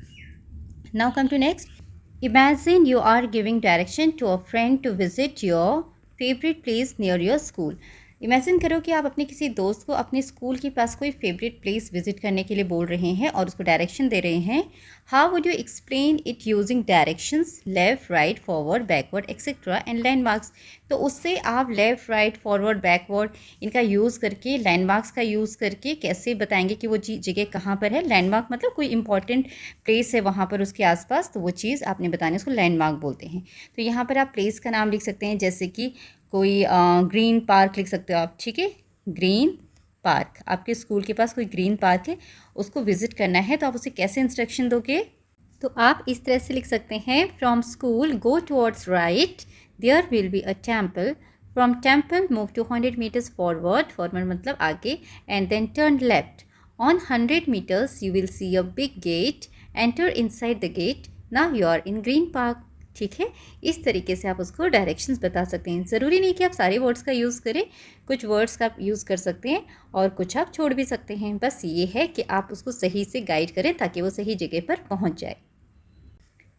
Now come to next. Imagine you are giving direction to a friend to visit your favourite place near your school. Imagine करो कि आप अपने किसी दोस्त को अपने स्कूल के पास कोई फेवरेट प्लेस विजिट करने के लिए बोल रहे हैं और उसको डायरेक्शन दे रहे हैं. How would you explain it using directions left right forward backward etcetera and landmarks. तो उससे आप लेफ़्ट राइट फॉरवर्ड बैकवर्ड इनका यूज़ करके, लैंडमार्क्स का यूज़ करके कैसे बताएंगे कि वो जगह कहाँ पर है. लैंडमार्क मतलब कोई इंपॉर्टेंट प्लेस है वहाँ पर उसके आसपास, तो वो चीज़ आपने बतानी, उसको लैंडमार्क बोलते हैं. तो यहाँ पर आप प्लेस का नाम लिख सकते हैं, जैसे कि कोई ग्रीन पार्क लिख सकते हो आप. ठीक है, ग्रीन पार्क. आपके स्कूल के पास कोई ग्रीन पार्क है, उसको विजिट करना है, तो आप उसे कैसे इंस्ट्रक्शन दोगे. तो आप इस तरह से लिख सकते हैं, from school go towards right, there will be a temple, from temple move 200 metres forward, forward मतलब आगे, and then turn left. On 100 metres you will see a big gate, enter inside the gate, now you are in Green Park. ठीक है, इस तरीके से आप उसको directions बता सकते हैं. ज़रूरी नहीं कि आप सारे वर्ड्स का यूज़ करें, कुछ वर्ड्स का आप यूज़ कर सकते हैं और कुछ आप छोड़ भी सकते हैं. बस ये है कि आप उसको सही से गाइड करें ताकि वो सही जगह पर पहुंच जाए.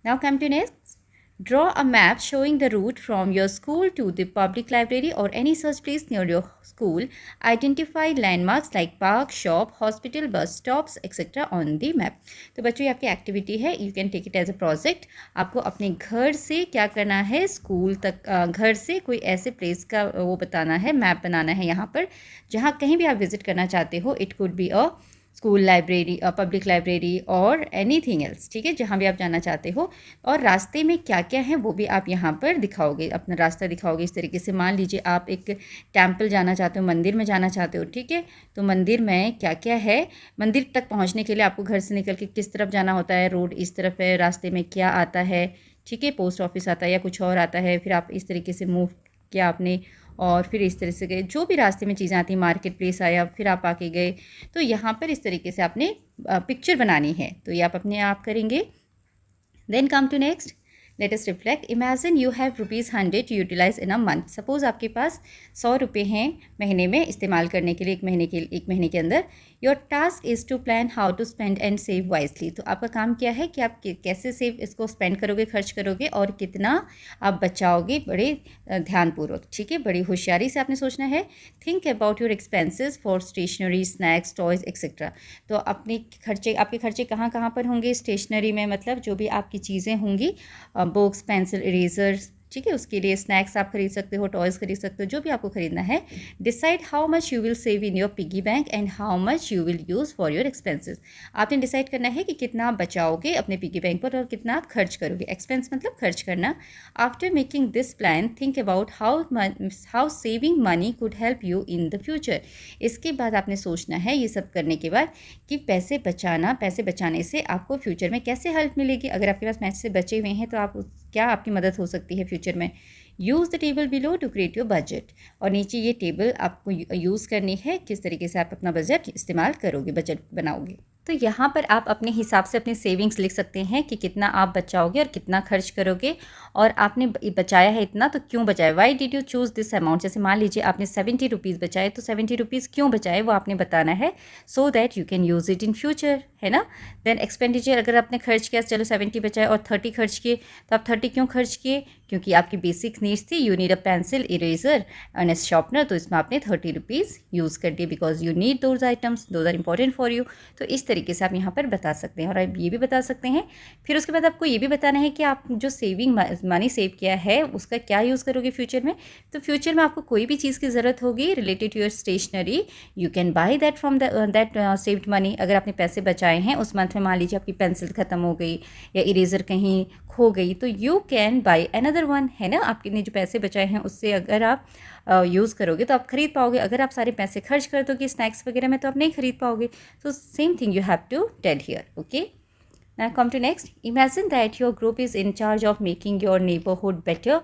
Now come to next. Draw a map showing the route from your school to the public library or any such place near your school. Identify landmarks like park, shop, hospital, bus stops, etc. on the map. तो बच्चों ये आपकी activity है, you can take it as a project. आपको अपने घर से क्या करना है, स्कूल तक, घर से कोई ऐसे प्लेस का वो बताना है, मैप बनाना है यहाँ पर जहाँ कहीं भी आप विजिट करना चाहते हो. It could be a school library, public library और एनीथिंग एल्स. ठीक है, जहाँ भी आप जाना चाहते हो. और रास्ते में क्या क्या है वो भी आप यहाँ पर दिखाओगे, अपना रास्ता दिखाओगे इस तरीके से. मान लीजिए आप एक टेम्पल जाना चाहते हो, मंदिर में जाना चाहते हो. ठीक है, तो मंदिर में क्या क्या है, मंदिर तक पहुँचने के लिए आपको घर से निकल के किस तरफ जाना होता है, रोड इस तरफ है, रास्ते में क्या आता है. ठीक है, पोस्ट ऑफिस आता है या कुछ और आता है, फिर आप इस तरीके से मूव किया आपने और फिर इस तरह से गए, जो भी रास्ते में चीज़ें आती, मार्केट प्लेस आया, फिर आप आके गए. तो यहाँ पर इस तरीके से आपने पिक्चर बनानी है, तो ये आप अपने आप करेंगे. Then come to next. Let us reflect. Imagine you have ₹100 to utilise in a month. Suppose आपके पास 100 रुपये हैं महीने में इस्तेमाल करने के लिए, एक महीने के अंदर. Your task is to plan how to spend and save wisely. तो आपका काम क्या है कि आप कैसे सेव इसको स्पेंड करोगे, खर्च करोगे और कितना आप बचाओगे, बड़े ध्यानपूर्वक. ठीक है, बड़ी होशियारी से आपने सोचना है. Think about your expenses for stationery, snacks, toys etcetera. तो अपने खर्चे, आपके खर्चे कहाँ कहाँ पर होंगे. स्टेशनरी में मतलब जो भी आपकी चीज़ें होंगी, बुक्स, पेंसिल, इरेजर्स. ठीक है, उसके लिए स्नैक्स आप खरीद सकते हो, टॉयज़ खरीद सकते हो, जो भी आपको खरीदना है. Decide how much you will save in your piggy bank and how much you will use for your expenses. आपने डिसाइड करना है कि कितना आप बचाओगे अपने पिगी बैंक पर और कितना आप खर्च करोगे. एक्सपेंस मतलब खर्च करना. After making this plan think about how saving money could help you in the future. इसके बाद आपने सोचना है ये सब करने के बाद कि पैसे बचाने से आपको फ्यूचर में कैसे हेल्प मिलेगी. अगर आपके पास पैसे बचे हुए हैं तो आप क्या आपकी मदद हो सकती है फ्यूचर में. Use the table below to create your budget. और नीचे ये टेबल आपको यूज़ करनी है, किस तरीके से आप अपना बजट इस्तेमाल करोगे, बजट बनाओगे. तो यहाँ पर आप अपने हिसाब से अपनी सेविंग्स लिख सकते हैं कि कितना आप बचाओगे और कितना खर्च करोगे, और आपने बचाया है इतना तो क्यों बचाया, why did you choose this amount. जैसे मान लीजिए आपने 70 रुपीज़ बचाए, तो 70 रुपीज़ क्यों बचाए वो आपने बताना है, so that you can use it in future, है ना. देन एक्सपेंडिचर, अगर आपने खर्च किया, चलो 70 बचाए और 30 खर्च किए, तो आप 30 क्यों खर्च किए, क्योंकि आपकी बेसिक नीड्स थी. You need a pencil, eraser and a sharpener, तो इसमें आपने 30 रुपीज़ यूज़ कर दिए because you need those items, those are important for you. तो इस तरीके से आप यहाँ पर बता सकते हैं. और आप ये भी बता सकते हैं, फिर उसके बाद आपको ये भी बताना है कि आप जो सेविंग मनी सेव किया है उसका क्या यूज़ करोगे फ्यूचर में. तो फ्यूचर में आपको कोई भी चीज़ की ज़रूरत होगी related to your stationery, you can buy that from that saved money. अगर आपने पैसे बचाए हैं उस मंथ में, मान लीजिए आपकी पेंसिल ख़त्म हो गई या इरेज़र कहीं खो गई, तो you can by another one, है ना. आपने जो पैसे बचाए हैं उससे अगर आप यूज़ करोगे तो आप खरीद पाओगे. अगर आप सारे पैसे खर्च कर दोगे स्नैक्स वगैरह में तो आप नहीं खरीद पाओगे. तो same thing you have to tell here. Okay, now come to next. Imagine that your group is in charge of making your neighbourhood better.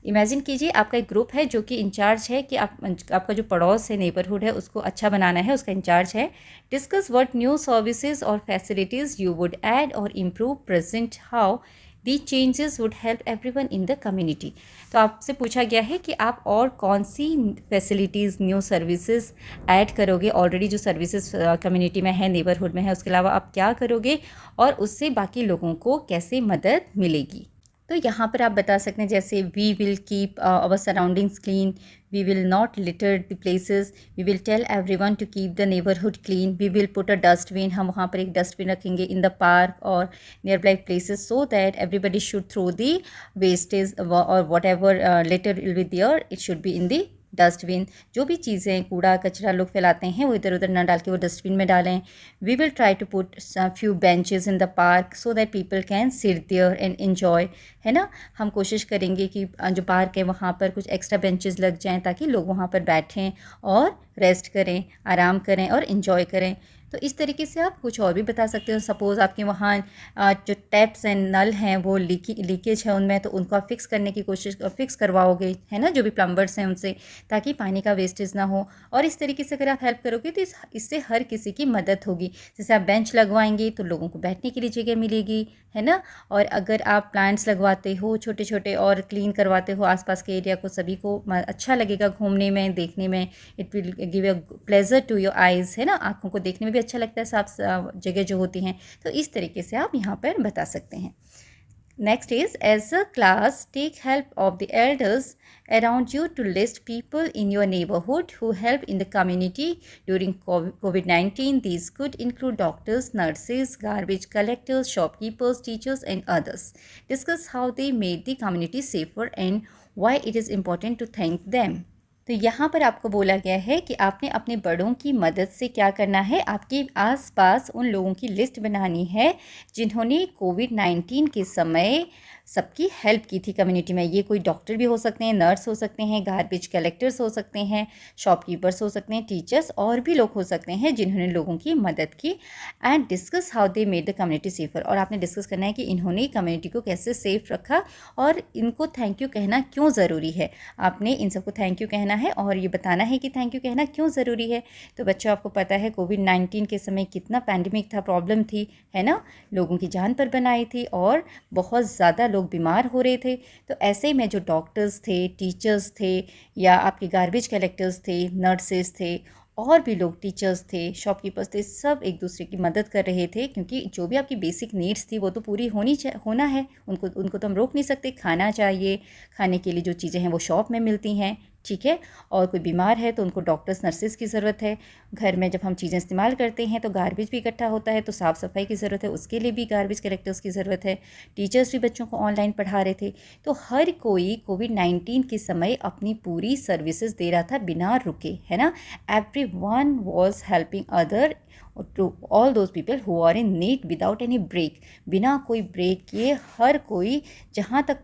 Imagine कीजिए आपका एक ग्रुप है जो कि इंचार्ज है कि आपका जो पड़ोस है, नेबरहुड है, उसको अच्छा बनाना है, उसका इंचार्ज है. डिस्कस व्हाट न्यू सर्विसेज और फैसिलिटीज़ यू वुड ऐड और improve present, how the changes would help everyone in the community. तो आपसे पूछा गया है कि आप और कौन सी फैसिलिटीज़, न्यू सर्विसेज ऐड करोगे. ऑलरेडी जो सर्विसेज कम्युनिटी में है, नेबरहुड में है, उसके अलावा आप क्या करोगे और उससे बाकी लोगों को कैसे मदद मिलेगी. तो यहाँ पर आप बता सकते हैं जैसे we will keep our surroundings clean, we will not litter the places, we will tell everyone to keep the neighbourhood clean, we will put a dustbin, हम वहाँ पर एक डस्टबिन रखेंगे इन द पार्क और nearby places so that everybody should throw the wastage और whatever litter will be there it should be in the dustbin. जो भी चीज़ें कूड़ा कचरा लोग फैलाते हैं वो इधर उधर ना डाल के वो डस्टबिन में डालें। We will try to put few benches in the park so that people can sit there and enjoy, है ना। हम कोशिश करेंगे कि जो पार्क है वहाँ पर कुछ एक्स्ट्रा बेंचेस लग जाएं ताकि लोग वहाँ पर बैठें और रेस्ट करें, आराम करें और इन्जॉय करें। तो इस तरीके से आप कुछ और भी बता सकते हो। सपोज़ आपके वहाँ जो टैप्स एंड नल हैं वो लीकेज है उनमें, तो उनको आप फिक्स करने की कोशिश फिक्स करवाओगे, है ना, जो भी प्लम्बर्स हैं उनसे, ताकि पानी का वेस्टेज ना हो। और इस तरीके से अगर आप हेल्प करोगे तो इससे हर किसी की मदद होगी। जैसे आप बेंच लगवाएंगे तो लोगों को बैठने के लिए जगह मिलेगी, है ना। और अगर आप प्लांट्स लगवाते हो छोटे छोटे और क्लीन करवाते हो आसपास के एरिया को, सभी को अच्छा लगेगा घूमने में, देखने में। It will give a pleasure to your eyes, है ना, आँखों को देखने में भी अच्छा लगता है साफ जगह जो होती हैं। तो इस तरीके से आप यहाँ पर बता सकते हैं। Next is, as a class, take help of the elders around you to list people in your neighborhood who help in the community during COVID-19. These could include doctors, nurses, garbage collectors, shopkeepers, teachers, and others. Discuss how they made the community safer and why it is important to thank them. तो यहाँ पर आपको बोला गया है कि आपने अपने बड़ों की मदद से क्या करना है, आपके आसपास उन लोगों की लिस्ट बनानी है जिन्होंने कोविड-19 के समय सबकी हेल्प की थी कम्युनिटी में। ये कोई डॉक्टर भी हो सकते हैं, नर्स हो सकते हैं, गार्बेज कलेक्टर्स हो सकते हैं, शॉपकीपर्स हो सकते हैं, टीचर्स और भी लोग हो सकते हैं जिन्होंने लोगों की मदद की। And discuss how they made the community safer, और आपने डिस्कस करना है कि इन्होंने कम्युनिटी को कैसे सेफ रखा और इनको थैंक यू कहना क्यों ज़रूरी है। आपने इन सबको थैंक यू कहना है और ये बताना है कि थैंक यू कहना क्यों ज़रूरी है। तो बच्चों, आपको पता है कोविड-19 के समय कितना पैंडेमिक था, प्रॉब्लम थी, है ना, लोगों की जान पर बनाई थी और बहुत ज़्यादा लोग बीमार हो रहे थे। तो ऐसे में जो डॉक्टर्स थे, टीचर्स थे, या आपके गार्बेज कलेक्टर्स थे, नर्सेस थे, और भी लोग, टीचर्स थे, शॉपकीपर्स थे, सब एक दूसरे की मदद कर रहे थे, क्योंकि जो भी आपकी बेसिक नीड्स थी वो तो पूरी होना है। उनको तो हम रोक नहीं सकते। खाना चाहिए, खाने के लिए जो चीज़ें हैं वो शॉप में मिलती हैं, ठीक है। और कोई बीमार है तो उनको डॉक्टर्स, नर्सेस की ज़रूरत है। घर में जब हम चीज़ें इस्तेमाल करते हैं तो गार्बेज भी इकट्ठा होता है, तो साफ़ सफाई की ज़रूरत है, उसके लिए भी गार्बेज कलेक्टर्स की ज़रूरत है। टीचर्स भी बच्चों को ऑनलाइन पढ़ा रहे थे। तो हर कोई कोविड-19 के समय अपनी पूरी सर्विसेज दे रहा था बिना रुके, है ना। Everyone was helping other to all those people who are in need without any break. बिना कोई ब्रेक किए हर कोई जहाँ तक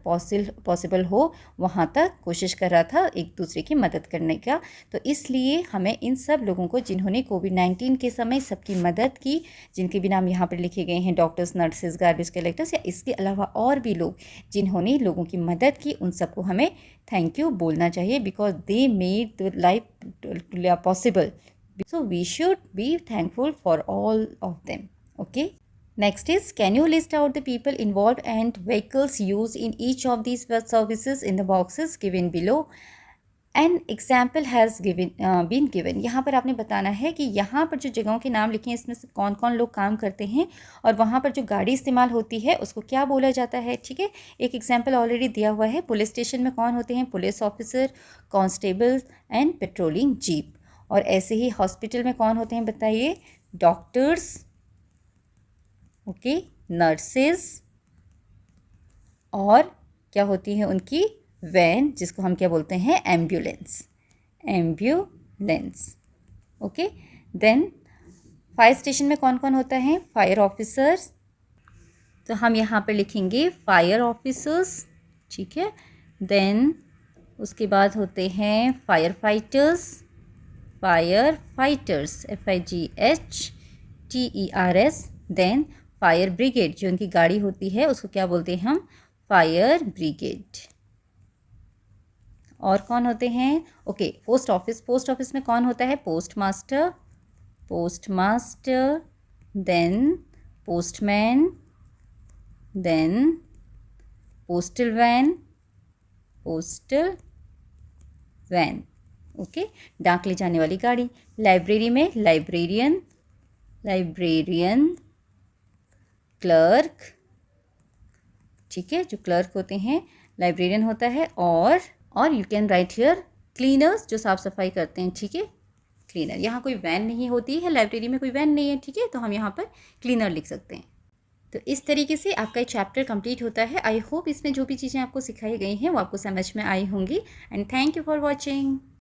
पॉसिबल हो वहाँ तक कोशिश कर रहा था एक दूसरे की मदद करने का। तो इसलिए हमें इन सब लोगों को जिन्होंने कोविड-19 के समय सबकी मदद की, जिनके भी नाम यहाँ पर लिखे गए हैं, डॉक्टर्स, नर्सेज, गार्बेज कलेक्टर्स, या इसके अलावा और भी लोग जिन्होंने लोगों की मदद की, उन सबको हमें थैंक यू बोलना चाहिए, because they made the life possible. So we should be thankful for all of them. Okay. Next is, can you list out the people involved and vehicles used in each of these services in the boxes given below? An example has been given. यहाँ पर आपने बताना है कि यहाँ पर जो जगहों के नाम लिखे हैं इसमें से कौन कौन लोग काम करते हैं और वहाँ पर जो गाड़ी इस्तेमाल होती है उसको क्या बोला जाता है, ठीक है। एक एग्जाम्पल ऑलरेडी दिया हुआ है। पुलिस स्टेशन में कौन होते हैं? Police officer, constables and patrolling jeep. और ऐसे ही हॉस्पिटल में कौन होते हैं बताइए? डॉक्टर्स, ओके, नर्सेस, और क्या होती है उनकी वैन, जिसको हम क्या बोलते हैं? Ambulance, okay. Then fire station में कौन कौन होता है? फायर ऑफिसर्स, तो हम यहाँ पर लिखेंगे फायर ऑफिसर्स, ठीक है। देन उसके बाद होते हैं fire fighters, FIGHTERS। Then fire brigade, जो उनकी गाड़ी होती है उसको क्या बोलते हैं हम? Fire brigade. और कौन होते हैं? ओके, पोस्ट ऑफिस में कौन होता है? Postmaster, then postman, then postal van, okay, डाक ले जाने वाली गाड़ी। लाइब्रेरी में लाइब्रेरियन, क्लर्क, ठीक है, जो क्लर्क होते हैं, लाइब्रेरियन होता है, और you can write here cleaners, जो साफ़ सफाई करते हैं, ठीक है, क्लीनर। यहाँ कोई वैन नहीं होती है, लाइब्रेरी में कोई वैन नहीं है, ठीक है, तो हम यहाँ पर क्लीनर लिख सकते हैं। तो इस तरीके से आपका ये चैप्टर कंप्लीट होता है। आई होप इसमें जो भी चीज़ें आपको सिखाई गई हैं वो आपको समझ में आई होंगी। And thank you for watching.